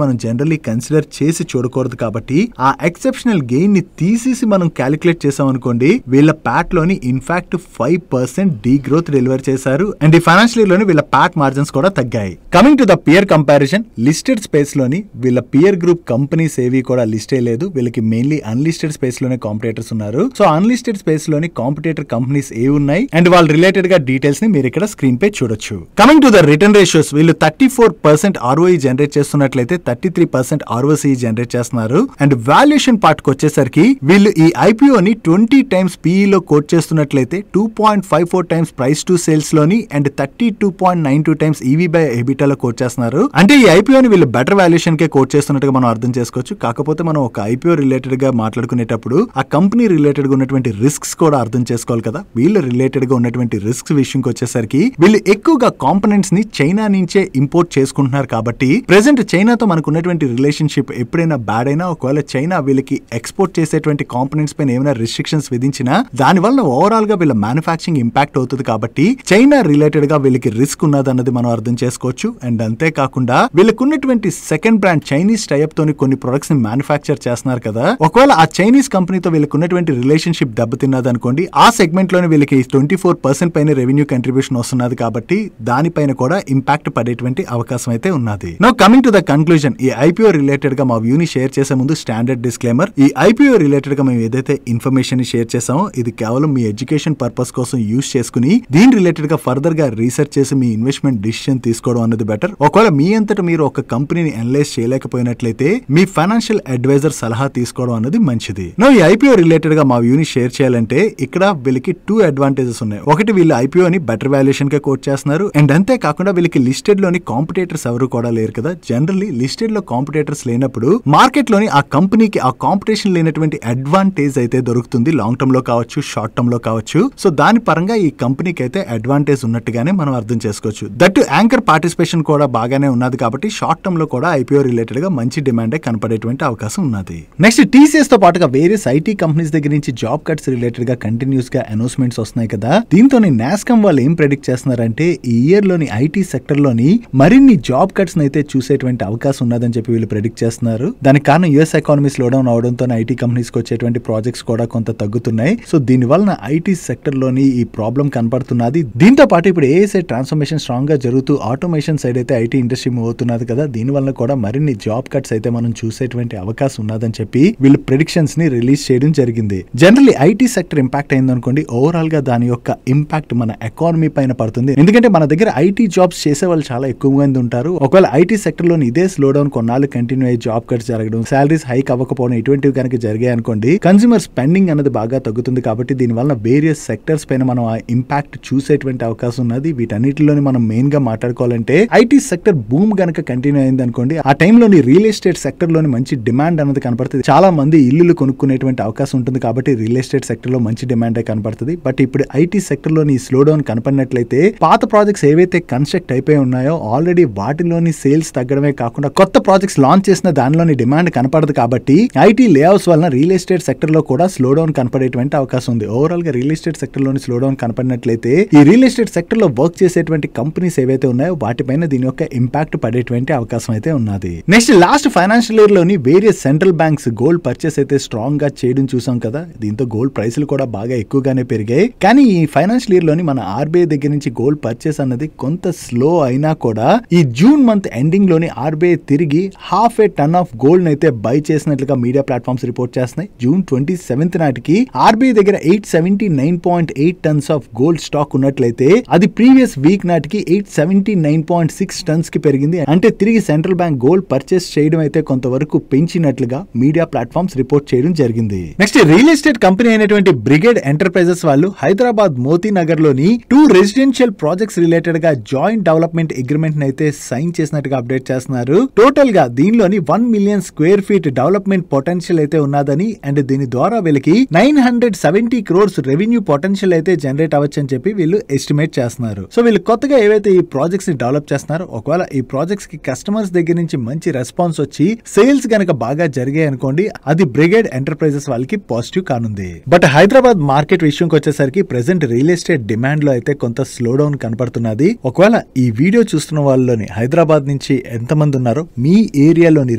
మనం జనరల్లీ కన్సిడర్ చేసి చూడకూడదు కాబట్టి ఆ ఎక్సెప్షనల్ గెయిన్ ని తీసేసి మనం క్యాలిక్యులేట్ చేసాం అనుకోండి వీళ్ళ ప్యాట్ లోని ఇన్ఫాక్ట్ 5% డీ గ్రోత్ డెలివర్ చేశారు. అండ్ ఈ ఫైనాన్షియల్ ఇయర్ లోని వీళ్ళ ప్యాట్ మార్జిన్స్ కూడా తగ్గాయి. Coming to the peer comparison, listed space లోని వీళ్ళ పియర్ గ్రూప్ కంపెనీస్ ఏవి కూడా లిస్ట్ అయ్యలేదు. వీళ్ళకి మెయిన్లీ అన్లిస్టెడ్ స్పేస్ లోనే కాంపిటేటర్స్ ఉన్నారు. సో అన్లిస్టెడ్ స్పేస్ లోని కాంపిటేటర్ కంపెనీస్ ఏ ఉన్నాయి అండ్ వాళ్ళ రిలేటెడ్ గా డీటెయిల్స్ ని మీరు ఇక్కడ స్క్రీన్ పై చూడొచ్చు. Coming to the return ratios, వీళ్ళు 34% ROE జనరేట్ చేస్తున్నట్లయితే 33% ROCE జనరేట్ చేస్తున్నారు. అండ్ వాల్యుయేషన్ పార్ట్ కి వచ్చేసరికి వీళ్ళు ఈ ఐపీఓని 20 times PE లో కోట్ చేస్తున్నట్లయితే 2.54 times ప్రైస్ టు సేల్స్ లోని and 32.92 times EV by EBITDA లో కోట్ చేస్తున్నారు. అంటే ఈ ఐపీఓని వీళ్ళు బెటర్ వాల్యుయేషన్ కే కోట్ చేస్తున్నట్టుగా మనం అర్థం చేసుకోవచ్చు. కాకపోతే మనం ఒక ఐపీఓ రిలేటెడ్ గా మాట్లాడుకునేటప్పుడు ఆ కంపెనీ రిలేటెడ్ గా ఉన్నటువంటి రిస్క్స్ కూడా అర్థం చేసుకోవాలి కదా. వీళ్ళు రిలేటెడ్ గా ఉన్నటువంటి రిస్క్స్ విషయంకి వచ్చేసరికి వీళ్ళు ఎక్కువగా కాంపోనెంట్స్ ని చైనా నుంచే ఇంపోర్ట్ చేసుకుంటున్నారు కాబట్టి ప్రెసెంట్ చైనాతో మనకు ఉన్నటువంటి రిలేషన్షిప్ ఎప్పుడైనా బ్యాడ్ అయినా ఒకవేళ చైనా వీళ్ళకి ఎక్స్పోర్ట్ చేసేటువంటి కాంపోనెంట్స్ పైన ఏమైనా రిస్ట్రిక్షన్స్ విధించినా దాని వల్ల ఓవరాల్ గా వీళ్ళ మ్యానుఫాక్చరింగ్ ఇంపాక్ట్ అవుతుంది కాబట్టి చైనా రిలేటెడ్ గా వీళ్ళకి రిస్క్ ఉన్నదన్నది మనం అర్థం చేసుకోవచ్చు. అండ్ అంతేకాకుండా వీళ్ళకు ఉన్నటువంటి సెకండ్ బ్రాండ్ చైనీస్ టైప్ తోని కొన్ని ప్రొడక్ట్స్ ని మ్యానుఫాక్చర్ చేస్తున్నారు కదా. ఒకవేళ ఆ చైనీస్ కంపెనీతో వీళ్ళకు ఉన్నటువంటి రిలేషన్షిప్ దెబ్బతిన్నది అనుకోండి ఆ సెగ్మెంట్ లోని వీళ్ళకి 24% పైన రెవెన్యూ కంట్రిబ్యూషన్ వస్తున్నది కాబట్టి దానిపైన కూడా ఇంపాక్ట్ పడేటువంటి అవకాశం అయితే ఉన్నది. Now coming to the conclusion, ఈ ఐపీఓ రిలేటెడ్ గా మా వ్యూని షేర్ చేసే ముందు స్టాండర్డ్ డిస్క్లైమర్, ఈ ఐపీఓ రిలేటెడ్ గా మేము ఏదైతే ఇన్ఫర్మేషన్ ని షేర్ చేసామో ఇది కేవలం మీ ఎడ్యుకేషన్ పర్పస్ కోసం యూజ్ చేసుకుని దీని రిలేటెడ్ గా ఫర్దర్ గా రీసెర్చ్ చేసి మీ ఇన్వెస్ట్మెంట్ డిసిషన్ తీసుకోవడం అన్నది బెటర్. ఒకవేళ మీ అంతటా మీరు ఒక కంపెనీని అనలైజ్ చేయలేకపోయినట్లయితే మీ ఫైనాన్షియల్ అడ్వైజర్ సలహా తీసుకోవడం అన్నది మంచిది. నో ఈ ఐపీఓ రిలేటెడ్ గా మా వ్యూని షేర్ చేయాలంటే ఇక్కడ వీళ్ళకి 2 అడ్వాంటేజెస్ ఉన్నాయి. ఒకటి వీళ్ళు ఐపీఓని బెటర్ వాల్యుయేషన్ కే కోట్ చేస్తున్నారు. అండ్ అంతే కాకుండా వీళ్ళకి లిస్టెడ్ లోని కాంపిటేటర్స్ ఎవరు కూడా లేరు కదా. జనరల్లీ లిస్టెడ్ లో కాంపిటేటర్స్ లేనప్పుడు మార్కెట్ లోని ఆ కంపెనీకి ఆ కాంపిటీషన్ లేనటువంటి అడ్వాంటేజ్ అయితే దొరుకుతుంది. లాంగ్ టర్మ్ లో కావచ్చు, షార్ట్ టర్మ్ లో కావచ్చు. సో దాని పరంగా ఈ కంపెనీకి అయితే అడ్వాంటేజ్ ఉన్నట్టుగానే మనం అర్థం చేసుకోవచ్చు. దట్ యాంకర్ పార్టిసిపేషన్ కూడా బాగానే ఉన్నది కాబట్టి షార్ట్ టర్మ్ లో కూడా ఐపీఓ రిలేటెడ్ గా మంచి డిమాండే కనపడేటువంటి అవకాశం ఉన్నది. నెక్స్ట్ TCS తో పాటుగా వేరియస్ ఐటీ కంపెనీస్ దగ్గర నుంచి జాబ్ కట్స్ రిలేటెడ్ గా కంటిన్యూస్ గా అనౌన్స్మెంట్స్ వస్తున్నాయి కదా. దీంతో నాస్కామ్ వాళ్ళు ఏం ప్రెడిక్ట్ చేస్తున్నారంటే ఈ ఇయర్ లోని ఐటీ సెక్టర్ లోని మరిన్ని జాబ్ కట్స్ అయితే చూసేటువంటి అవకాశం ఉన్నదని చెప్పి వీళ్ళు ప్రెడిక్ట్ చేస్తున్నారు. దానికి కారణం యుఎస్ ఎకానమీ స్లో డౌన్ అవడంతో ఐటీ కంపెనీస్ కి వచ్చేటువంటి ప్రాజెక్ట్స్ కూడా కొంత తగ్గుతున్నాయి. సో దీని వలన ఐటీ సెక్టర్ లోని ఈ ప్రాబ్లం కనపడుతున్నది. దీంతో పాటు ఇప్పుడు ఏఐ ట్రాన్స్ఫర్మేషన్ స్ట్రాంగ్ గా జరుగుతూ ఆటోమేషన్ సైడ్ అయితే ఐటీ ఇండస్ట్రీ మూవ్ అవుతున్నది కదా. దీని వల్ల కూడా మరిన్ని జాబ్ కట్స్ అయితే మనం చూసేటువంటి అవకాశం ఉన్నదని చెప్పి వీళ్ళు ప్రెడిక్షన్స్ ని రిలీజ్ చేయడం జరిగింది. జనరల్లీ ఐటీ సెక్టర్ ఇంపాక్ట్ అయింది అనుకోండి ఓవరాల్ గా దాని యొక్క ఇంపాక్ట్ మన ఎకానమీ పైన పడుతుంది. ఎందుకంటే మన దగ్గర ఐటీ జాబ్స్ చేసే వాళ్ళు చాలా ఎక్కువ మంది ఉంటారు. చెప్తున్నారు. ఒకవేళ ఐటీ సెక్టర్ లోని ఇదే స్లో డౌన్ కొన్నాళ్ళు కంటిన్యూ అయ్యి జాబ్ కట్స్ జరగడం, సాలరీస్ హైక్ అవ్వకపోవడం ఇటువంటివి కనుక జరిగాయి అనుకోండి, కన్స్యూమర్ స్పెండింగ్ అనేది బాగా తగ్గుతుంది. కాబట్టి దీని వల్ల వేరియస్ సెక్టర్స్ పైన మనం ఆ ఇంపాక్ట్ చూసేటువంటి అవకాశం ఉన్నది. వీటన్నిటిలోని మనం మెయిన్ గా మాట్లాడుకోవాలంటే ఐటీ సెక్టర్ బూమ్ గనక కంటిన్యూ అయింది అనుకోండి, ఆ టైంలోని రియల్ ఎస్టేట్ సెక్టర్ లోని మంచి డిమాండ్ అనేది కనపడుతుంది. చాలా మంది ఇల్లులు కొనుక్కునేటువంటి అవకాశం ఉంటుంది. కాబట్టి రియల్ ఎస్టేట్ సెక్టర్ లో మంచి డిమాండ్ కనపడుతుంది. బట్ ఇప్పుడు ఐటీ సెక్టర్ లోని స్లో డౌన్ కనపడినట్లయితే పాత ప్రాజెక్ట్స్ ఏవైతే కన్స్ట్రక్ట్ అయిపోయి ఉన్నాయో ఆల్రెడీ వాటిలోని సేల్స్ తగ్గడమే కాకుండా కొత్త ప్రాజెక్ట్స్ లాంచ్ చేసిన దానిలోని డిమాండ్ కనపడదు. కాబట్టి ఐటీ లేఅవుట్స్ వలన రియల్ ఎస్టేట్ సెక్టర్ లో కూడా స్లో డౌన్ కనపడేటువంటి అవకాశం ఉంది. ఓవరాల్ గా రియల్ ఎస్టేట్ సెక్టర్ లోని స్లో డౌన్ కనపడినట్లయితే ఈ రియల్ ఎస్టేట్ సెక్టర్ లో వర్క్ చేసేటువంటి కంపెనీస్ ఏవైతే ఉన్నాయో వాటిపైన దీని యొక్క ఇంపాక్ట్ పడేటువంటి అవకాశం అయితే ఉన్నది. నెక్స్ట్ లాస్ట్ ఫైనాన్షియల్ ఇయర్ లోని various central banks gold purchase అయితే స్ట్రాంగ్ గా చేయడం చూసాం కదా. దీంతో గోల్డ్ ప్రైసులు కూడా బాగా ఎక్కువగానే పెరిగాయి. కానీ ఈ ఫైనాన్షియల్ ఇయర్ లోని మన ఆర్బీఐ దగ్గర నుంచి గోల్డ్ పర్చేస్ అన్నది కొంత స్లో అయినా కూడా ఈ జూన్ మంత్ ఎండింగ్ లోని ఆర్బీఐ తిరిగి ½ టన్ ఆఫ్ గోల్డ్ అయితే బై చేసినట్లుగా మీడియా ప్లాట్ఫామ్స్ రిపోర్ట్ చేస్తున్నాయి. జూన్ 27 నాటికి ఆర్బీఐ దగ్గర 879.8 టన్స్ ఆఫ్ గోల్డ్ స్టాక్ ఉన్నట్లయితే అది ప్రీవియస్ వీక్ నాటికి 879.6 టన్స్ కి పెరిగింది. అంటే తిరిగి సెంట్రల్ బ్యాంక్ గోల్డ్ పర్చేస్ చేయడం అయితే కొంతవరకు పెంచినట్లుగా మీడియా ప్లాట్ఫామ్స్ రిపోర్ట్ చేయడం జరిగింది. నెక్స్ట్ రియల్ ఎస్టేట్ కంపెనీ అయినటువంటి బ్రిగేడ్ ఎంటర్ప్రైజెస్ వాళ్ళు హైదరాబాద్ మోతీ నగర్ లోని 2 రెసిడెన్షియల్ ప్రాజెక్ట్స్ రిలేటెడ్ గా జాయింట్ డెవలప్మెంట్ అగ్రిమెంట్ అయితే సైన్ చేసినట్టుగా అప్డేట్ చేస్తున్నారు. టోటల్ గా దీనిలోని 1 million square feet development potential అయితే ఉన్నదని అండ్ దీని ద్వారా వీళ్ళకి 970 crores రెవెన్యూ పొటెన్షియల్ అయితే జనరేట్ అవ్వచ్చు అని చెప్పి వీళ్ళు ఎస్టిమేట్ చేస్తున్నారు. సో వీళ్ళు కొత్తగా ఏవైతే ఈ ప్రాజెక్ట్స్ ని డెవలప్ చేస్తున్నారో ఒకవేళ ఈ ప్రాజెక్ట్స్ కి కస్టమర్స్ దగ్గర నుంచి మంచి రెస్పాన్స్ వచ్చి సేల్స్ గనక బాగా జరిగాయి అనుకోండి, అది బ్రిగేడ్ ఎంటర్ప్రైజెస్ వాళ్ళకి పాజిటివ్ కానుంది. బట్ హైదరాబాద్ మార్కెట్ విషయంకి వచ్చేసరికి ప్రెసెంట్ రియల్ ఎస్టేట్ డిమాండ్ లో అయితే కొంత స్లో డౌన్ కనపడుతున్నది. ఒకవేళ ఈ వీడియో చూస్తున్న వాళ్ళలోని హైదరాబాద్ నుంచి ఎంతమంది ఉన్నారో మీ ఏరియాలోని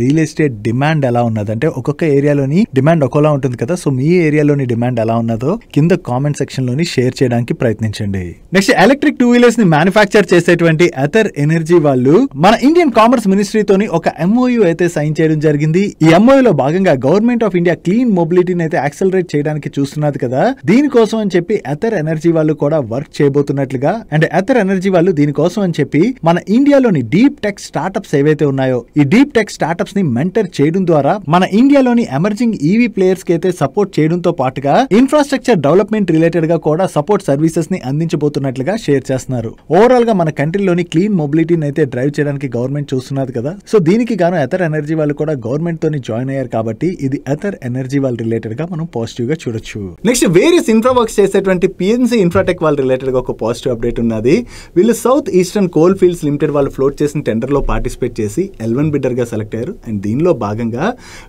రియల్ ఎస్టేట్ డిమాండ్ ఎలా ఉన్నది, అంటే ఒక్కొక్క ఏరియాలోని డిమాండ్ ఒకలా ఉంటుంది కదా, సో మీ ఏరియాలోని డిమాండ్ ఎలా ఉన్నదో కింద కామెంట్ సెక్షన్ లోని షేర్ చేయడానికి ప్రయత్నించండి. నెక్స్ట్ ఎలక్ట్రిక్ 2 వీలర్స్ ని మ్యానుఫ్యాక్చర్ చేసేటువంటి ఎథర్ ఎనర్జీ వాళ్ళు మన ఇండియన్ కామర్స్ మినిస్ట్రీతోని ఒక ఎంఓయూ అయితే సైన్ చేయడం జరిగింది. ఈ ఎంఓయూ లో భాగంగా గవర్నమెంట్ ఆఫ్ ఇండియా క్లీన్ మొబిలిటీని అయితే యాక్సలరేట్ చేయడానికి చూస్తున్నది కదా, దీనికోసం అని చెప్పి ఎథర్ ఎనర్జీ వాళ్ళు కూడా వర్క్ చేయబోతున్నట్లుగా అండ్ ఎథర్ ఎనర్జీ వాళ్ళు దీనికోసం అని చెప్పి మన ఇండియాలోని డీప్ టెక్ స్టార్ట్అప్స్ ఏవైతే ఉన్నాయో ఈ డీప్ టెక్ స్టార్ట్అప్స్ ని మెంటర్ చేయడం ద్వారా మన ఇండియాలోని ఎమర్జింగ్ ఈవీ ప్లేయర్స్ కి అయితే సపోర్ట్ చేయడంతో పాటుగా ఇన్ఫ్రాస్ట్రక్చర్ డెవలప్మెంట్ రిలేటెడ్ గా కూడా సపోర్ట్ సర్వీసెస్ ని అందించబోతున్నట్లుగా షేర్ చేస్తున్నారు. ఓవరాల్ గా మన కంట్రీలోని క్లీన్ మొబిలిటీని అయితే డ్రైవ్ చేయడానికి గవర్నమెంట్ చూస్తున్నది కదా, సో దీనికి గాను ఎథర్ ఎనర్జీ వాళ్ళు కూడా గవర్నమెంట్ తోని జాయిన్ అయ్యారు. కాబట్టి ఇది ఎథర్ ఎనర్జీ వాళ్ళ రిలేటెడ్ గా మనం పాజిటివ్ గా చూడొచ్చు. నెక్స్ట్ వేరియస్ ఇన్ఫ్రా వర్క్స్ చేసేటువంటి పిఎన్సీ ఇన్ఫ్రాటెక్ వాళ్ళ రిలేటెడ్ గా ఒక పాజిటివ్ అప్డేట్ ఉన్నది. వీళ్ళు south eastern coal fields limited వాళ్ళు ఫ్లోట్ చేసిన టెండర్ లో పార్టిసిపేట్ చేసి L1 బిడ్డర్ గా సెలెక్ట్ అయ్యారు. అండ్ దీనిలో భాగంగా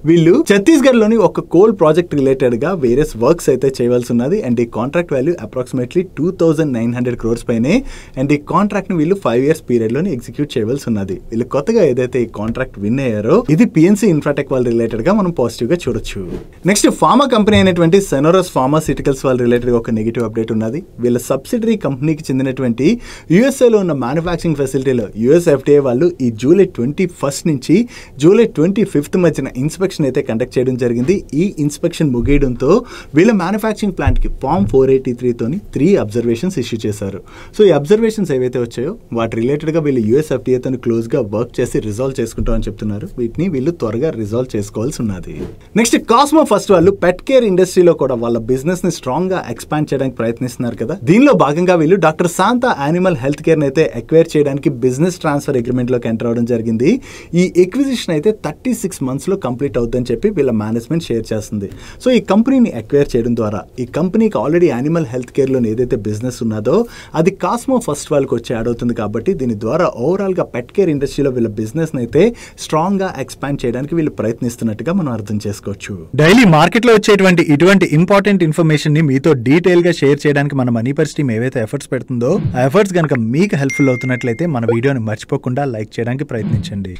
వీళ్ళు ఛత్తీస్గఢ్ లోని ఒక కోల్ ప్రాజెక్ట్ రిలేటెడ్ గా వేరియస్ వర్క్స్ అయితే చేయవలసి ఉన్నది. అండ్ ఈ కాంట్రాక్ట్ వాల్యూ అప్రాక్సిమేట్లీ 2900 crores పైనే. అండ్ ఈ కాంట్రాక్ట్ ని వీళ్ళు 5 years పీరియడ్ లోని ఎగ్జిక్యూట్ చేయవలసి ఉన్నది. వీళ్ళు కొత్తగా ఏదైతే ఈ కాంట్రాక్ట్ విన్ అయ్యారో ఇది పిఎన్సీ ఇన్ఫ్రాటెక్ వాళ్ళ రిలేటెడ్ గా మనం పాజిటివ్ గా చూడొచ్చు. నెక్స్ట్ ఫార్మా కంపెనీ అయినటువంటి సెనోరస్ ఫార్మాసిటికల్స్ వాళ్ళ రిలేటెడ్ గా ఒక నెగిటివ్ అప్డేట్ ఉన్నది. వీళ్ళ సబ్సిడరీ కంపెనీకి చెందినటువంటి యుఎస్ఏ లో ఉన్న మ్యానుఫ్యాక్చరింగ్ ఫెసిలిటీలో యుఎస్ ఎఫ్డిఏ వాళ్ళు ఈ జూలై 21 నుంచి జూలై 25 మధ్యన ఇన్స్పెక్షన్ అయితే కండక్ట్ చేయడం జరిగింది. ఈ ఇన్స్పెక్షన్ ముగియడంతో వీళ్ళ మ్యానుఫ్యాక్చరింగ్ ప్లాంట్ కి ఫార్మ్ 483 తోని 3 అబ్జర్వేషన్స్ ఇష్యూ చేశారు. సో ఈ అబ్జర్వేషన్స్ ఏవైతే వచ్చాయో వాటి రిలేటెడ్ గా వీళ్ళు యుఎస్ ఎఫ్డిఏ తోని క్లోజ్ గా వర్క్ చేసి రిజాల్వ్ చేసుకుంటామని చెప్తున్నారు. వీటిని వీళ్ళు త్వరగా రిజాల్వ్ చేసుకోవాల్సి ఉన్నది. నెక్స్ట్ కాస్మో ఫస్ట్ వాళ్ళు పెట్ కేర్ ఇండస్ట్రీలో కూడా వాళ్ళ బిజినెస్ ని స్ట్రాంగ్ గా ఎక్స్పాండ్ చేయడానికి ప్రయత్నిస్తున్నారు కదా. దీనిలో భాగంగా వీళ్ళు doctor Shanta animal health care అయితే ఎక్వైర్ చేయడానికి బిజినెస్ ట్రాన్స్ఫర్ అగ్రిమెంట్ లోకి ఎంటర్ అవడం జరిగింది. ఈ ఎక్విజిషన్ అయితే 36 months లో కంప్లీట్ అవుతుందని చెప్పి వీళ్ళ మేనేజ్మెంట్ షేర్ చేస్తుంది. సో ఈ కంపెనీని ఎక్వైర్ చేయడం ద్వారా ఈ కంపెనీకి ఆల్రెడీ యానిమల్ హెల్త్ కేర్ లో ఏదైతే బిజినెస్ ఉన్నదో అది కాస్మో ఫస్ట్ వాళ్ళకి వచ్చి యాడ్ అవుతుంది. కాబట్టి దీని ద్వారా ఓవరాల్ గా పెట్ కేర్ ఇండస్ట్రీలో వీళ్ళ బిజినెస్ అయితే స్ట్రాంగ్ గా ఎక్స్పాండ్ చేయడానికి వీళ్ళు ప్రయత్నిస్తున్నట్టుగా మనం అర్థం చేసుకోవచ్చు. డైలీ మార్కెట్ లో వచ్చేటువంటి ఇటువంటి ఇంపార్టెంట్ ఇన్ఫర్మేషన్ ని మీతో డీటెయిల్ గా షేర్ చేయడానికి మన మనీ పర్స్ టీమ్ ఏవైతే ఎఫర్ట్స్ పెడుతుందో ఆ ఎఫర్ట్స్ కనుక మీకు హెల్ప్ఫుల్ అవుతున్నట్లయితే మన వీడియోని మర్చిపోకుండా లైక్ చేయడానికి ప్రయత్నించండి.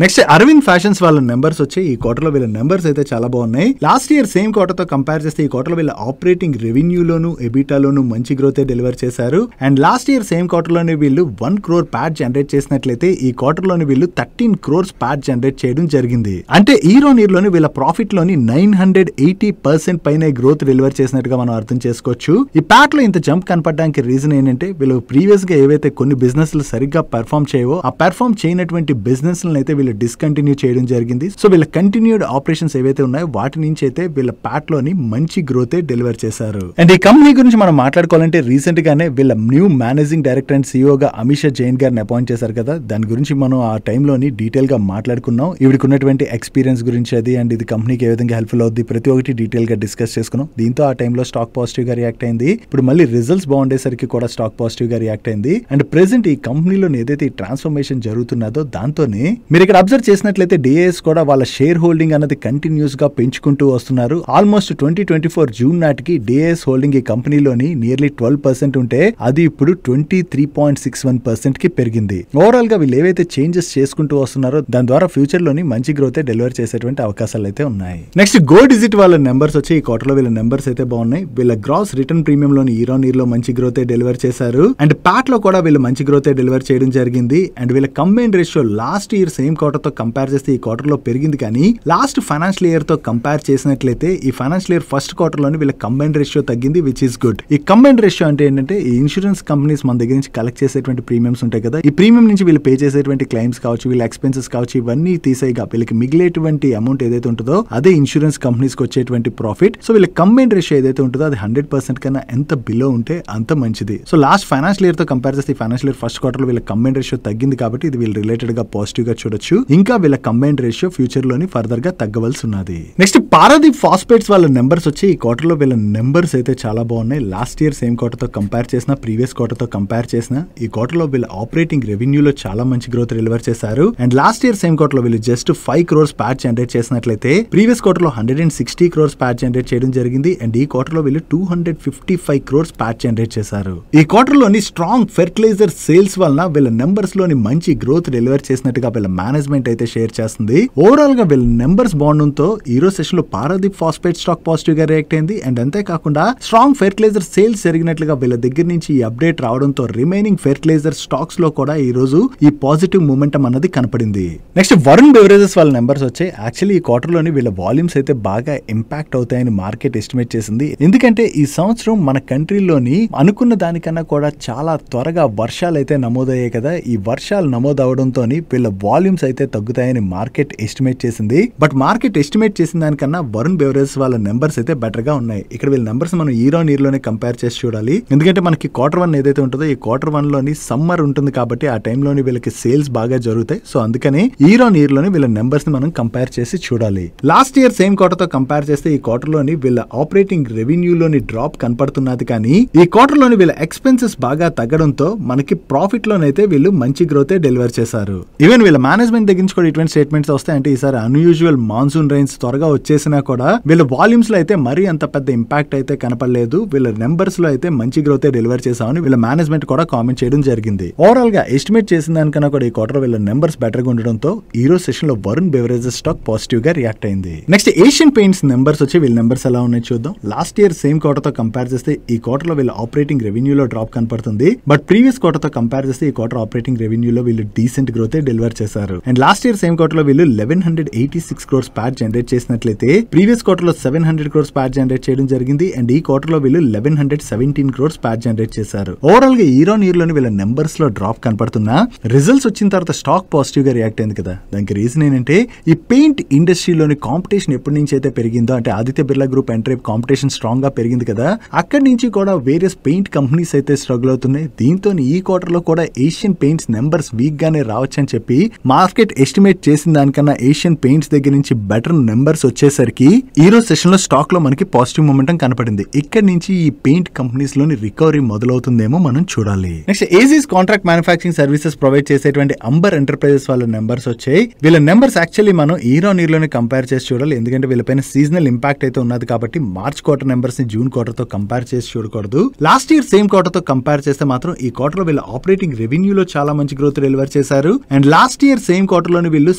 నెక్స్ట్ అరవింద్ ఫ్యాషన్స్ వాళ్ళ నెంబర్స్ వచ్చి ఈ క్వార్టర్ లో వీళ్ళ నెంబర్స్ అయితే చాలా బాగున్నాయి. లాస్ట్ ఇయర్ సేమ్ క్వార్టర్ తో కంపేర్ చేస్తే ఈ క్వార్టర్ లో వీళ్ళ ఆపరేటింగ్ రెవెన్యూలోను ఎబిటాలోను మంచి గ్రోత్ డెలివర్ చేశారు. And last year same quarter లోనే వీళ్ళు 1 crore ప్యాట్ జనరేట్ చేసినట్లయితే ఈ క్వార్టర్ లోని వీళ్ళు 13 crores ప్యాట్ జనరేట్ చేయడం జరిగింది. అంటే ఇయర్ లోని వీళ్ళ ప్రాఫిట్ లోని 980% పైన గ్రోత్ డెలివర్ చేసినట్టుగా మనం అర్థం చేసుకోవచ్చు. ఈ ప్యాట్ లో ఇంత జంప్ కనపడడానికి రీజన్ ఏంటంటే వీళ్ళు ప్రీవియస్ గా ఏవైతే కొన్ని బిజినెస్ సరిగ్గా పెర్ఫార్మ్ చేయవో ఆ పెర్ఫార్మ్ చేయనటువంటి బిజినెస్ అయితే వీళ్ళు డిస్కంటిన్యూ చేయడం జరిగింది. సో వీళ్ళ కంటిన్యూడ్ ఆపరేషన్స్ ఏవైతే ఉన్నాయో వాటి నుంచి అయితే వీళ్ళ ప్యాట్ లోని మంచి గ్రోత్ డెలివర్ చేశారు. అండ్ ఈ కంపెనీ గురించి మనం మాట్లాడుకోవాలంటే రీసెంట్ గానే వీళ్ళ new managing director and CEO గా అమిషా జైన్ గారిని అపాయింట్ చేశారు కదా. దాని గురించి మనం ఆ టైంలోని డీటెయిల్ గా మాట్లాడుకున్నాం. ఇవిడికి ఉన్నటువంటి ఎక్స్పీరియన్స్ గురించి అది అండ్ ఇది కంపెనీకి ఏ విధంగా హెల్ప్ఫుల్ అవుతుంది ప్రతి ఒక్కటి డీటెయిల్ గా డిస్కస్ చేసుకున్నాం. దీంతో ఆ టైంలో స్టాక్ పాజిటివ్ గా రియాక్ట్ అయింది. ఇప్పుడు మళ్ళీ రిజల్ట్స్ బాగుండేసరికి కూడా స్టాక్ పాజిటివ్ గా రియాక్ట్ అయింది. అండ్ ప్రెసెంట్ ఈ కంపెనీలో ఏదైతే ఈ ట్రాన్స్ఫర్మేషన్ జరుగుతున్నదో దాంతోనే మీరు ఇక్కడ అబ్జర్వ్ చేసినట్లయితే డిఏఎస్ కూడా వాళ్ళ షేర్ హోల్డింగ్ అన్నది కంటిన్యూస్ గా పెంచుకుంటూ వస్తున్నారు. ఆల్మోస్ట్ 2024 జూన్ నాటికి డిఏఎస్ హోల్డింగ్ ఈ కంపెనీలోని నియర్లీ 12% ఉంటే అది ఇప్పుడు 23.61% కి పెరిగింది. ఓవరాల్ గా వీళ్ళు ఏవైతే చేంజెస్ చేసుకుంటూ వస్తున్నారో దాని ద్వారా ఫ్యూచర్ లోని మంచి గ్రోత్ డెలివర్ చేసేటువంటి అవకాశాలు అయితే ఉన్నాయి. నెక్స్ట్ గో డిజిట్ వాళ్ళ నెంబర్స్ వచ్చి ఈ క్వార్టర్ లో వీళ్ళ నెంబర్స్ అయితే బాగున్నాయి. వీళ్ళ గ్రాస్ రిటర్న్ ప్రీమియం లోని ఇయర్ ఆన్ ఇయర్ లో మంచి గ్రోత్ డెలివర్ చేశారు. అండ్ ప్యాట్ లో కూడా వీళ్ళు మంచి గ్రోత్ డెలివర్ చేయడం జరిగింది. అండ్ వీళ్ళ combined ratio last year same quarter తో కంపేర్ చేస్తే ఈ క్వార్టర్ లో పెరిగింది. కానీ లాస్ట్ ఫైనాన్షియల్ ఇయర్ తో కంపేర్ చేసినట్లయితే ఈ ఫైనాన్షియల్ ఇయర్ ఫస్ట్ క్వార్టర్ లోని వీళ్ళ కంబైన్డ్ రేషియో తగ్గింది, విచ్ ఇస్ గుడ్. ఈ కంబైన్డ్ రేషియో అంటే ఏంటంటే ఈ ఇన్సూరెన్స్ కంపెనీస్ మన దగ్గర నుంచి కలెక్ట్ చేసేటువంటి ప్రీమియమ్స్ ఉంటాయి కదా, ఈ ప్రీమియం నుంచి వీళ్ళు పే చేసేటువంటి క్లైమ్స్ కావచ్చు, వీళ్ళ ఎక్స్పెన్సెస్ కావచ్చు, ఇవన్నీ తీసేయగా వీళ్ళకి మిగిలేటువంటి అమౌంట్ ఏదైతే ఉంటుందో అదే ఇన్సూరెన్స్ కంపెనీస్ కి వచ్చేటువంటి ప్రాఫిట్. సో వీళ్ళ కంబైన్డ్ రేషియో ఏదైతే ఉంటుందో అది 100% కన్నా ఎంత బిలో ఉంటే అంత మంచిది. సో లాస్ట్ ఫైనాన్షియల్ ఇయర్ తో కంపేర్ చేస్తే ఈ ఫైనాన్షియల్ ఇయర్ ఫస్ట్ క్వార్టర్ లో వీళ్ళ కంబైన్డ్ రేషియో తగ్గింది కాబట్టి ఇది వీళ్ళు రిలేటెడ్ గా పాజిటివ్ గా చూడొచ్చు. ఇంకా వీళ్ళ కంబైన్డ్ రేషియో ఫ్యూచర్ లోని ఫర్దర్ గా తగ్గవలసి ఉన్నది. నెక్స్ట్ పారాదీప్ ఫాస్ఫేట్స్ వాళ్ళ నెంబర్స్ వచ్చి ఈ క్వార్టర్ లో వీళ్ళ నెంబర్స్ అయితే చాలా బాగున్నాయి. లాస్ట్ ఇయర్ సేమ్ క్వార్టర్ తో కంపేర్ చేసిన ప్రీవియస్ క్వార్టర్ తో కంపేర్ చేసిన ఈ క్వార్టర్ లో వీళ్ళ ఆపరేటింగ్ రెవెన్యూలో చాలా మంచి గ్రోత్ డెలివర్ చేశారు. And last year same quarter లో వీళ్ళు జస్ట్ 5 crores ప్యాట్ జనరేట్ చేసినట్లయితే ప్రీవియస్ క్వార్టర్ లో 160 crores ప్యాట్ జనరేట్ చేయడం జరిగింది. అండ్ ఈ క్వార్టర్ లో వీళ్ళు 255 crores ప్యాట్ జనరేట్ చేశారు. ఈ క్వార్టర్ లోని స్ట్రాంగ్ ఫెర్టిలైజర్ సేల్స్ వలన వీళ్ళ నెంబర్స్ లోని మంచి గ్రోత్ డెలివర్ చేసినట్టుగా వీళ్ళ మేనేజ్మెంట్ అయితే షేర్ చేస్తుంది. ఓవరాల్ గా వీళ్ళ నెంబర్స్ బాగుండడంతో ఈ రోజు సెషన్ లో పారాదీప్ ఫాస్ఫేట్ స్టాక్ పాజిటివ్ గా రియాక్ట్ అయింది. అండ్ అంతేకాకుండా స్ట్రాంగ్ ఫెర్టిలైజర్ సేల్స్ జరిగినట్లుగా వీళ్ళ దగ్గర నుంచి ఈ అప్డేట్ రావడంతో రిమైనింగ్ ఫెర్టిలైజర్ స్టాక్స్ లో కూడా ఈ రోజు ఈ పాజిటివ్ మూమెంటం అన్నది కనపడింది. నెక్స్ట్ వరుణ్ బెవరేజెస్ వాళ్ళ నెంబర్స్ వచ్చాయి. యాక్చువల్లీ ఈ క్వార్టర్ లోని వీళ్ళ వాల్యూమ్స్ అయితే బాగా ఇంపాక్ట్ అవుతాయని మార్కెట్ ఎస్టిమేట్ చేసింది. ఎందుకంటే ఈ సంవత్సరం మన కంట్రీలోని అనుకున్న దానికన్నా కూడా చాలా త్వరగా వర్షాలు అయితే నమోదయ్యాయి కదా. ఈ వర్షాలు నమోదవడంతో వీళ్ళ వాల్యూమ్స్ అయితే తగ్గుతాయని మార్కెట్ ఎస్టిమేట్ చేసింది. బట్ మార్కెట్ ఎస్టిమేట్ చేసిన దానికన్నా వరుణ్ బెవరేజెస్ వాళ్ళ నెంబర్స్ అయితే బెటర్ గా ఉన్నాయి. ఇక్కడ వీళ్ళ నెంబర్స్ మనం ఇయర్ ఆన్ ఇయర్ లోనే కంపేర్ చేసి చూడాలి. ఎందుకంటే మనకి Q1 ఏదైతే ఉంటుందో ఈ Q1 లోని సమ్మర్ ఉంటుంది కాబట్టి ఆ టైంలోని వీళ్ళకి సేల్స్ బాగా జరుగుతాయి. సో అందుకని ఇయర్ ఆన్ ఇయర్ లోని వీళ్ళ నెంబర్స్ ని మనం కంపేర్ చేసి చూడాలి. లాస్ట్ ఇయర్ సేమ్ క్వార్టర్ తో కంపేర్ చేస్తే ఈ క్వార్టర్ లోని వీళ్ళ ఆపరేటింగ్ రెవెన్యూలోని డ్రాప్ కనపడుతున్నది. కానీ ఈ క్వార్టర్ లోని వీళ్ళ ఎక్స్పెన్సెస్ బాగా తగ్గడంతో మనకి ప్రాఫిట్ లోనైతే వీళ్ళు మంచి గ్రోత్ డెలివర్ చేశారు. ఈవెన్ వీళ్ళ మేనేజ్మెంట్ దగ్గర నుంచి కూడా ఇటువంటి స్టేట్మెంట్స్ వస్తాయంటే ఈసారి అన్యూజువల్ మాన్సూన్ రైన్స్ త్వరగా వచ్చేసినా కూడా వీళ్ళ వాల్యూమ్స్ లో అయితే మరీ అంత పెద్ద ఇంపాక్ట్ అయితే కనపడలేదు. వీళ్ళ నెంబర్స్ లో అయితే మంచి గ్రోత్ డెలివర్ చేసామని వీళ్ళ మేనేజ్మెంట్ కూడా కామెంట్ చేయడం జరిగింది. ఓవరాల్ గా ఎస్టిమేట్ చేసిన దానికన్నా కూడా ఈ క్వార్టర్ వీళ్ళ నెంబర్స్ బెటర్ గా ఉండడంతో ఈ రోజు సెషన్ లో వరుణ్ బెవరేజెస్ స్టాక్ పాజిటివ్ గా రియాక్ట్ అయింది. నెక్స్ట్ ఏషియన్ పెయింట్స్ నెంబర్స్ వచ్చి వీళ్ళ నెంబర్స్ ఎలా ఉన్నాయి చూద్దాం. లాస్ట్ ఇయర్ సేమ్ క్వార్టర్ తో కంపేర్ చేస్తే ఈ క్వార్టర్ లో వీళ్ళ ఆపరేటింగ్ రెవెన్యూలో డ్రాప్ కనపడుతుంది. బట్ ప్రీవియస్ క్వార్టర్ తో కంపేర్ చేస్తే ఈ క్వార్టర్ ఆపరేటింగ్ రెవెన్యూలో వీళ్ళు డీసెంట్ గ్రోత్ డెలివర్ చేశారు. And last year same quarter లో వీళ్ళు 1186 crores ప్యాట్ జనరేట్ చేసినట్లయితే ప్రీవియస్ క్వార్టర్ లో 700 crores ప్యాట్ జనరేట్ చేయడం జరిగింది. అండ్ ఈ క్వార్టర్ లో వీళ్ళు 1117 crores ప్యాట్ జనరేట్ చేశారు. ఓవరాల్ గా ఇయర్ ఆన్ ఇయర్ లోని వీళ్ళ నెంబర్స్ లో డ్రాప్ కనపడుతున్నా రిజల్ట్స్ వచ్చిన తర్వాత స్టాక్ పాజిటివ్ గా రియాక్ట్ అయింది కదా. దానికి రీజన్ ఏంటంటే ఈ పెయింట్ ఇండస్ట్రీలోని కాంపిటీషన్ ఎప్పటి నుంచి అయితే పెరిగిందో అంటే Aditya Birla group entry competition strong గా పెరిగింది కదా, అక్కడి నుంచి కూడా వేరియస్ పెయింట్ కంపెనీస్ అయితే స్ట్రగుల్ అవుతున్నాయి. దీంతో ఈ క్వార్టర్ లో కూడా ఏషియన్ పెయింట్స్ నెంబర్స్ వీక్ గానే రావచ్చు అని చెప్పి మార్కెట్ ఎస్టిమేట్ చేసిన దానికన్నా ఏషియన్ పెయింట్స్ దగ్గర నుంచి బెటర్ నెంబర్స్ వచ్చేసరికి ఈ రోజు సెషన్ లో స్టాక్ లో మనకి పాజిటివ్ మూమెంటం కనపడింది. ఇక్కడ నుంచి ఈ పెయింట్ కంపెనీస్ లోని రికవరీ మొదలవుతుందేమో మనం చూడాలి. Next ages contract manufacturing services provide చేసేటువంటి అంబర్ ఎంటర్ప్రైజెస్ వాళ్ళ నెంబర్స్ వచ్చాయి. వీళ్ళ నెంబర్స్ యాక్చువల్లీ మనం ఇయర్ ఆన్ ఇయర్ లోనే కంపేర్ చేసి చూడాలి. ఎందుకంటే వీళ్ళపైన సీజనల్ ఇంపాక్ట్ అయితే ఉన్నది కాబట్టి మార్చ్ క్వార్టర్ నెంబర్స్ ని జూన్ క్వార్టర్ తో కంపేర్ చేసి చూడకూడదు. లాస్ట్ ఇయర్ సేమ్ క్వార్టర్ తో కంపేర్ చేస్తే మాత్రం ఈ క్వార్టర్ వీళ్ళ ఆపరేటింగ్ రెవెన్యూలో చాలా మంచి గ్రోత్ డెలివర్ చేశారు. And last year same same quarter లోని వీళ్ళు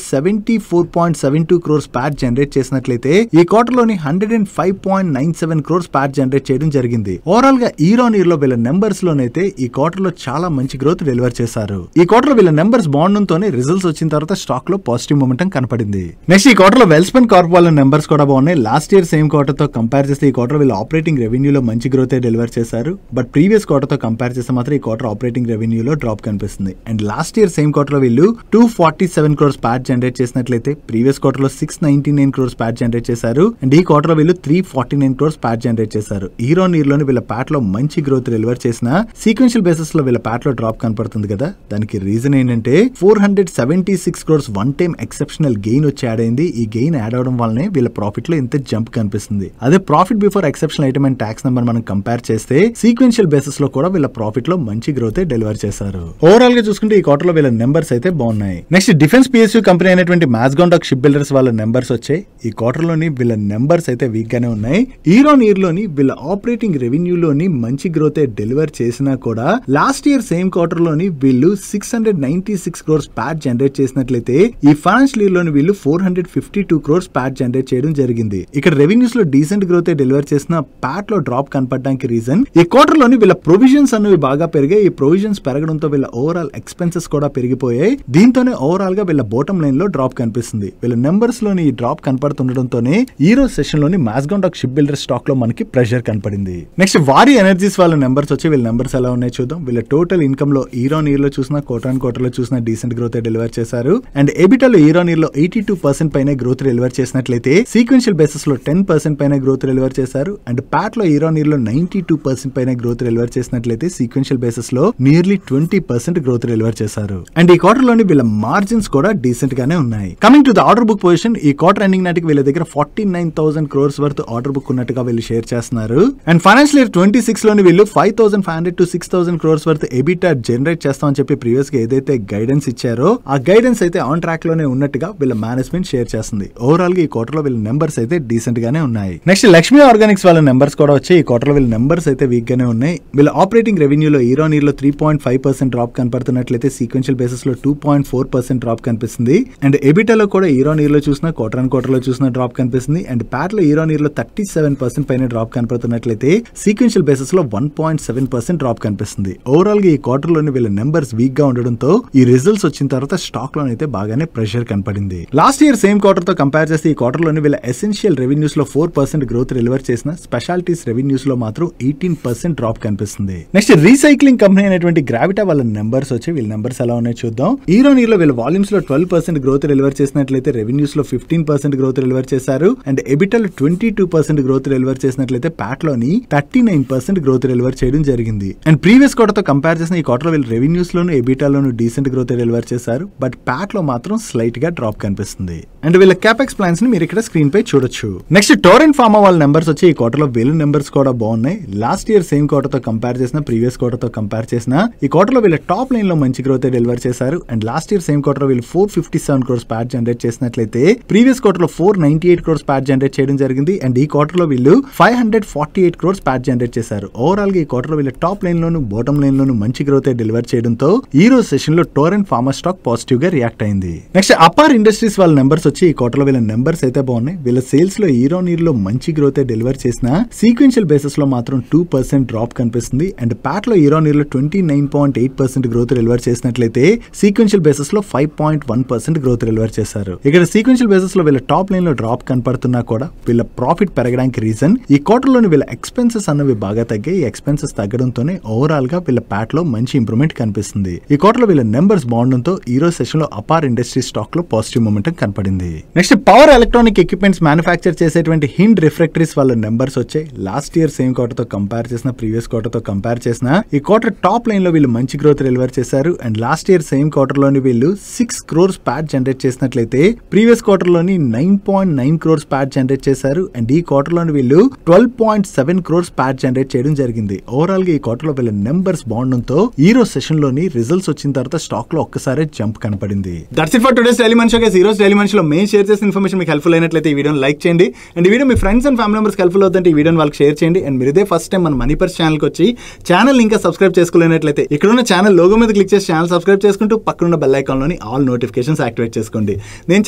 74.72 crores ప్యాట్ జనరేట్ చేసినట్లయితే ఈ క్వార్టర్ లోని 105.97 crores ప్యాట్ జనరేట్ చేయడం జరిగింది. ఓవరాల్ గా ఇయర్ ఆన్ ఇయర్ లో వీళ్ళ నెంబర్స్ లోనైతే ఈ క్వార్టర్ లో చాలా మంచి గ్రోత్ డెలివర్ చేశారు. ఈ క్వార్టర్ లో వీళ్ళ నెంబర్స్ బాగుండడంతోనే రిజల్ట్స్ వచ్చిన తర్వాత స్టాక్ లో పాజిటివ్ మొమెంటం కనపడింది. నెక్స్ట్ ఈ క్వార్టర్ లో వెల్స్పెన్ కార్ప్ వాళ్ళ నెంబర్స్ కూడా బాగున్నాయి. లాస్ట్ ఇయర్ సేమ్ క్వార్టర్ తో కంపేర్ చేస్తే ఈ క్వార్టర్ వీళ్ళ ఆపరేటింగ్ రెవెన్యూలో మంచి గ్రోత్ డెలివర్ చేశారు. బట్ ప్రీవియస్ క్వార్టర్ తో కంపేర్ చేస్తే మాత్రం ఈ క్వార్టర్ ఆపరేటింగ్ రెవెన్యూలో డ్రాప్ కనిపిస్తుంది. And last year same quarter లో వీళ్ళు 247 crores ప్యాట్ జనరేట్ చేసినట్లయితే ప్రీవియస్ క్వార్టర్ లో 699 crores ప్యాట్ జనరేట్ చేశారు. అండ్ ఈ క్వార్టర్ లో వీళ్ళు 349 crores ప్యాట్ జనరేట్ చేశారు. ఇయర్ ఆన్ ఇయర్ లోని వీళ్ళ ప్యాట్ లో మంచి గ్రోత్ డెలివర్ చేసిన సీక్వెన్షియల్ బేసిస్ లో వీళ్ళ ప్యాట్ లో డ్రాప్ కనపడుతుంది కదా. దానికి రీజన్ ఏంటంటే 476 crores one time exceptional gain వచ్చి యాడ్ అయింది. ఈ గెయిన్ యాడ్ అవడం వల్లనే వీళ్ళ ప్రాఫిట్ లో ఇంత జంప్ కనిపిస్తుంది. అదే profit before exceptional item and tax number మనం కంపేర్ చేస్తే సీక్వెన్షియల్ బేసిస్ లో కూడా వీళ్ళ ప్రాఫిట్ లో మంచి గ్రోత్ డెలివర్ చేశారు. ఓవరాల్ గా చూసుకుంటే ఈ క్వార్టర్ లో వీళ్ళ నెంబర్స్ అయితే బాగున్నాయి. నెక్స్ట్ డిఫెన్స్ పిఎస్యూ కంపెనీ అయినటువంటి మాజ్గాన్ డాక్ షిప్ బిల్డర్స్ వాళ్ళ నెంబర్స్ వచ్చాయి. ఈ క్వార్టర్ లోని వీళ్ళ నెంబర్స్ అయితే వీక్ గానే ఉన్నాయి. ఇయర్ ఆన్ ఇయర్ లోని వీళ్ళ ఆపరేటింగ్ రెవెన్యూ లోని మంచి గ్రోత్ డెలివర్ చేసినా కూడా లాస్ట్ ఇయర్ సేమ్ క్వార్టర్ లోని వీళ్ళు 696 crores ప్యాట్ జనరేట్ చేసినట్లయితే ఈ ఫైనాన్షియల్ ఇయర్ లోని వీళ్ళు 452 crores ప్యాట్ జనరేట్ చేయడం జరిగింది. ఇక్కడ రెవెన్యూస్ లో డీసెంట్ గ్రోత్ డెలివర్ చేసిన ప్యాట్ లో డ్రాప్ కనపడడానికి రీజన్ ఈ క్వార్టర్ లోని వీళ్ళ ప్రొవిజన్స్ అనేవి బాగా పెరిగాయి. ఈ ప్రొవిజన్స్ పెరగడంతో వీళ్ళ ఓవరాల్ ఎక్స్పెన్సెస్ కూడా పెరిగిపోయాయి. దీంతోనే ఓవరాల్ గా వీళ్ళ బాటమ్ లైన్ లో డ్రాప్ కనిపిస్తుంది. వీళ్ళ నెంబర్స్ లోని ఈ డ్రాప్ కనపడుతుండటంతోనే ఈ రోజు సెషన్ లోని మాజ్గాన్ డాక్ షిప్ బిల్డర్ స్టాక్ లో మనకి ప్రెషర్ కనపడింది. నెక్స్ట్ వారి ఎనర్జీస్ వాళ్ళ నెంబర్స్ వచ్చి వీళ్ళ నెంబర్స్ ఎలా ఉన్నాయి చూద్దాం. వీళ్ళ టోటల్ ఇన్కమ్ లో ఇయర్ ఆన్ ఇయర్ లో చూసిన క్వార్టర్ ఆన్ క్వార్టర్ లో చూసిన డీసెంట్ గ్రోత్ డెలివర్ చేశారు. అండ్ ఎబిటా లో ఇయర్ ఆన్ ఇయర్ లో 82% పైన గ్రోత్ డెలివర్ చేసినట్లయితే సీక్వెన్షియల్ బేసిస్ లో 10% పైన గ్రోత్ డెలివర్ చేశారు. అండ్ ప్యాట్ లో ఇయర్ ఆన్ ఇయర్ లో 92% పైన గ్రోత్ డెలివర్ చేసినట్లయితే సీక్వెన్షియల్ బేసిస్ లో నియర్లీ 20% గ్రోత్ డెలివర్ చేశారు. అండ్ ఈ క్వార్టర్ లోని వీళ్ళ మార్జిన్స్ కూడా డీసెంట్ గానే ఉన్నాయి. Coming to the order book position, ఈ క్వార్టర్ ఎండింగ్ నాటికి వీళ్ళ దగ్గర 49,000 crores వర్త్ ఆర్డర్ బుక్ ఉన్నట్టుగా వీళ్ళు షేర్ చేస్తున్నారు. అండ్ ఫైనాన్షియల్ ఇయర్ 26 లోని వీళ్ళు 5,500 to 6,000 crores worth EBITDA generate చేస్తామని చెప్పి ప్రీవియస్ గా ఏదైతే గైడెన్స్ ఇచ్చారో ఆ గైడెన్స్ అయితే ఆన్ ట్రాక్ లోనే ఉన్నట్టుగా వీళ్ళ మేనేజ్మెంట్ షేర్ చేస్తుంది. ఓవరాల్ గా ఈ క్వార్టర్ లో వీళ్ళ నెంబర్స్ అయితే డీసెంట్ గానే ఉన్నాయి. నెక్స్ట్ లక్ష్మీ ఆర్గానిక్స్ వాళ్ళ నెంబర్స్ కూడా వచ్చి ఈ క్వార్టర్ లో వీళ్ళ నెంబర్స్ అయితే వీక్ గానే ఉన్నాయి. వీళ్ళ ఆపరేటింగ్ రెవెన్యూలో ఇయర్ ఆన్ ఇయర్ లో 3.5% డ్రాప్ కనపడుతున్నట్లయితే సీక్వెన్షియల్ బేసిస్ లో 2.4% డ్రాప్ కనిపిస్తుంది. అండ్ ఎబిటాలో కూడా ఇయర్ ఆన్ ఇయర్ లో చూసిన క్వార్టర్ ఆన్ క్వార్టర్ లో చూసిన డ్రాప్ కనిపిస్తుంది. అండ్ ప్యాట్ లో ఇయర్ ఆన్ ఇయర్ లో 37% పైన డ్రాప్ కనపడుతున్నట్లయితే సీక్వెన్షియల్ బేసిస్ లో 1.7% డ్రాప్ కనిపిస్తుంది. ఓవరాల్ గా ఈ క్వార్టర్ లోని వీళ్ళ నెంబర్స్ వీక్ గా ఉండడంతో ఈ రిజల్ట్స్ వచ్చిన తర్వాత స్టాక్ లోనైతే బాగానే ప్రెషర్ కనపడింది. లాస్ట్ ఇయర్ సేమ్ క్వార్టర్ తో కంపేర్ చేస్తే ఈ క్వార్టర్ లోని వీళ్ళ ఎసెన్షియల్ రెవెన్యూస్ లో 4% గ్రోత్ డెలివర్ చేసిన స్పెషాలిటీస్ రెవెన్యూస్ లో మాత్రం 18% డ్రాప్ కనిపిస్తుంది. నెక్స్ట్ రీసైక్లింగ్ కంపెనీ అయినటువంటి గ్రావిటా వాళ్ళ నెంబర్స్ వచ్చి వీళ్ళ నెంబర్స్ ఎలా ఉన్నాయో చూద్దాం. ఇయర్ ఆన్ ఇయర్ లో వీళ్ళ వాల్యూమ్స్ లో 12% గ్రోత్ డెలివర్ చేసినట్లయితే రెవెన్యూస్ లో 15% గ్రోత్ డెలివర్ చేశారు. అండ్ ఎబిటాలో 22% గ్రోత్ డెలివర్ చేసినట్లయితే ప్యాట్ లోని 39% గ్రోత్ డెలివర్ చేయడం జరిగింది. అండ్ ప్రీవియస్ క్వార్టర్ తో కంపేర్ చేసిన ఈ క్వార్టర్ లో వీళ్ళు రెవెన్యూస్ లోను ఎబిటాలోను డీసెంట్ గ్రోత్ డెలివర్ చేశారు. బట్ ప్యాట్ లో మాత్రం స్లైట్ గా డ్రాప్ కనిపిస్తుంది. అండ్ వీళ్ళ క్యాపెక్స్ ప్లాన్స్ ని మీరు ఇక్కడ స్క్రీన్ పై చూడొచ్చు. నెక్స్ట్ టోరెంట్ ఫార్మా వాళ్ళ నెంబర్స్ వచ్చి ఈ క్వార్టర్ లో వీళ్ళ నెంబర్స్ కూడా బాగున్నాయి. లాస్ట్ ఇయర్ సేమ్ క్వార్టర్ తో కంపేర్ చేసిన ప్రీవియస్ క్వార్టర్ తో కంపేర్ చేసిన ఈ క్వార్టర్ లో వీళ్ళ టాప్ లైన్ లో మంచి గ్రోత్ డెలివర్ చేశారు. And last year same quarter వీళ్ళు 457 crores ప్యాట్ జనరేట్ చేసినట్లయితే ప్రీవియస్ క్వార్టర్ లో 498 crores ప్యాట్ జనరేట్ చేయడం జరిగింది. అండ్ ఈ క్వార్టర్ లో వీళ్ళు 548 crores ప్యాట్ జనరేట్ చేశారు. ఓవరాల్ గా ఈ క్వార్టర్ లో వీళ్ళ టాప్ లైన్ లోను బాటమ్ లైన్ లోను మంచి గ్రోత్ డెలివర్ చేయడంతో ఈ రోజు సెషన్ లో టోరెంట్ ఫార్మా స్టాక్ పాజిటివ్ గా రియాక్ట్ అయింది. నెక్స్ట్ అపార్ ఇండస్ట్రీస్ వాళ్ళ నెంబర్స్ వచ్చి ఈ క్వార్టర్ లో వీళ్ళ నెంబర్స్ అయితే బాగున్నాయి. వీళ్ళ సేల్స్ లో ఇయర్ ఆన్ ఇయర్ లో మంచి గ్రోత్ డెలివర్ చేసిన సీక్వెన్షియల్ బేసిస్ లో మాత్రం 2% డ్రాప్ కనిపిస్తుంది. అండ్ ప్యాట్ లో ఇయర్ ఆన్ ఇయర్ లో 29.8% గ్రోత్ డెలివర్ చేసినట్లయితే సీక్వెన్షియల్ బేసిస్ లో 5.1% గ్రోత్ డెలివర్ చేశారు. ఇక్కడ సీక్వెన్షియల్ బేసిస్ లో వీళ్ళ టాప్ లైన్ లో డ్రాప్ కనపడుతున్నా కూడా వీళ్ళ ప్రాఫిట్ పెరగడానికి రీజన్ ఈ క్వార్టర్ లోని వీళ్ళ ఎక్స్పెన్సెస్ అన్నవి బాగా తగ్గాయి. ఈ ఎక్స్పెన్సెస్ తగ్గడంతోనే ఓవరాల్ గా వీళ్ళ ప్యాట్ లో మంచి ఇంప్రూవ్మెంట్ కనిపిస్తుంది. ఈ క్వార్టర్ లో వీళ్ళ నెంబర్స్ బాగుండడంతో ఈ రోజు సెషన్ లో అపార్ ఇండస్ట్రీ స్టాక్ లో పాజిటివ్ మొమెంటం కనపడింది. Next power electronic equipments manufacture చేసేటువంటి హిండ్ రిఫ్రాక్టరీస్ వాళ్ళ నెంబర్స్ వచ్చాయి. లాస్ట్ ఇయర్ సేమ్ క్వార్టర్ తో కంపేర్ చేసిన ప్రీవియస్ క్వార్టర్ తో కంపేర్ చేసిన ఈ క్వార్టర్ టాప్ లైన్ లో వీళ్ళు మంచి గ్రోత్ డెలివర్ చేశారు. And last year same quarter లోని వీళ్ళు 6 crores ప్యాట్ జనరేట్ చేసినట్లయితే ప్రీవియస్ క్వార్టర్ లోని 9.9 crores ప్యాట్ జనరేట్ చేశారు. అండ్ ఈ క్వార్టర్ లోని వీళ్ళు 12.7 crores ప్యాట్ జనరేట్ చేయడం జరిగింది. ఓవరాల్ గా ఈ క్వార్టర్ లో వీళ్ళ నెంబర్స్ బాగుండడంతో ఈ రోజు సెషన్ లోని రిజల్ట్స్ వచ్చిన తర్వాత స్టాక్ లో ఒక్కసారి జంప్ కనపడింది. That's it for today's daily money show. ఈ రోజు డైలీ మనీ షోలో మేము షేర్ చేసిన ఇన్ఫర్మేషన్ మీకు హెల్ప్ఫుల్ అయినట్లయితే ఈ వీడియోని లైక్ చేయండి. అండ్ ఈ video me friends and family members helpful అవుతుంటే ఈ వీడియోని వాళ్ళకి షేర్ చేయండి. అండ్ మీరు ఇదే ఫస్ట్ టైం మన మనీ పర్స్ ఛానల్కి వచ్చి ఛానల్ ఇంకా సబ్స్క్రైబ్ చేసుకోలేనట్లయితే ఇక్కడ ఉన్న ఛానల్ లోగో మీద క్లిక్ చేసి ఛానల్ సబ్స్క్రైబ్ చేసుకుంటూ పక్కనున్న బెల్ ఐకాన్లోని ఆల్ నోటిఫికేషన్స్ యాక్టివేట్ చేసుకోండి. నేను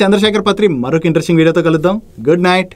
చంద్రశేఖర్ పత్రి మరొక ఇంట్రెస్టింగ్ వీడియోతో కలుద్దాం. Good night.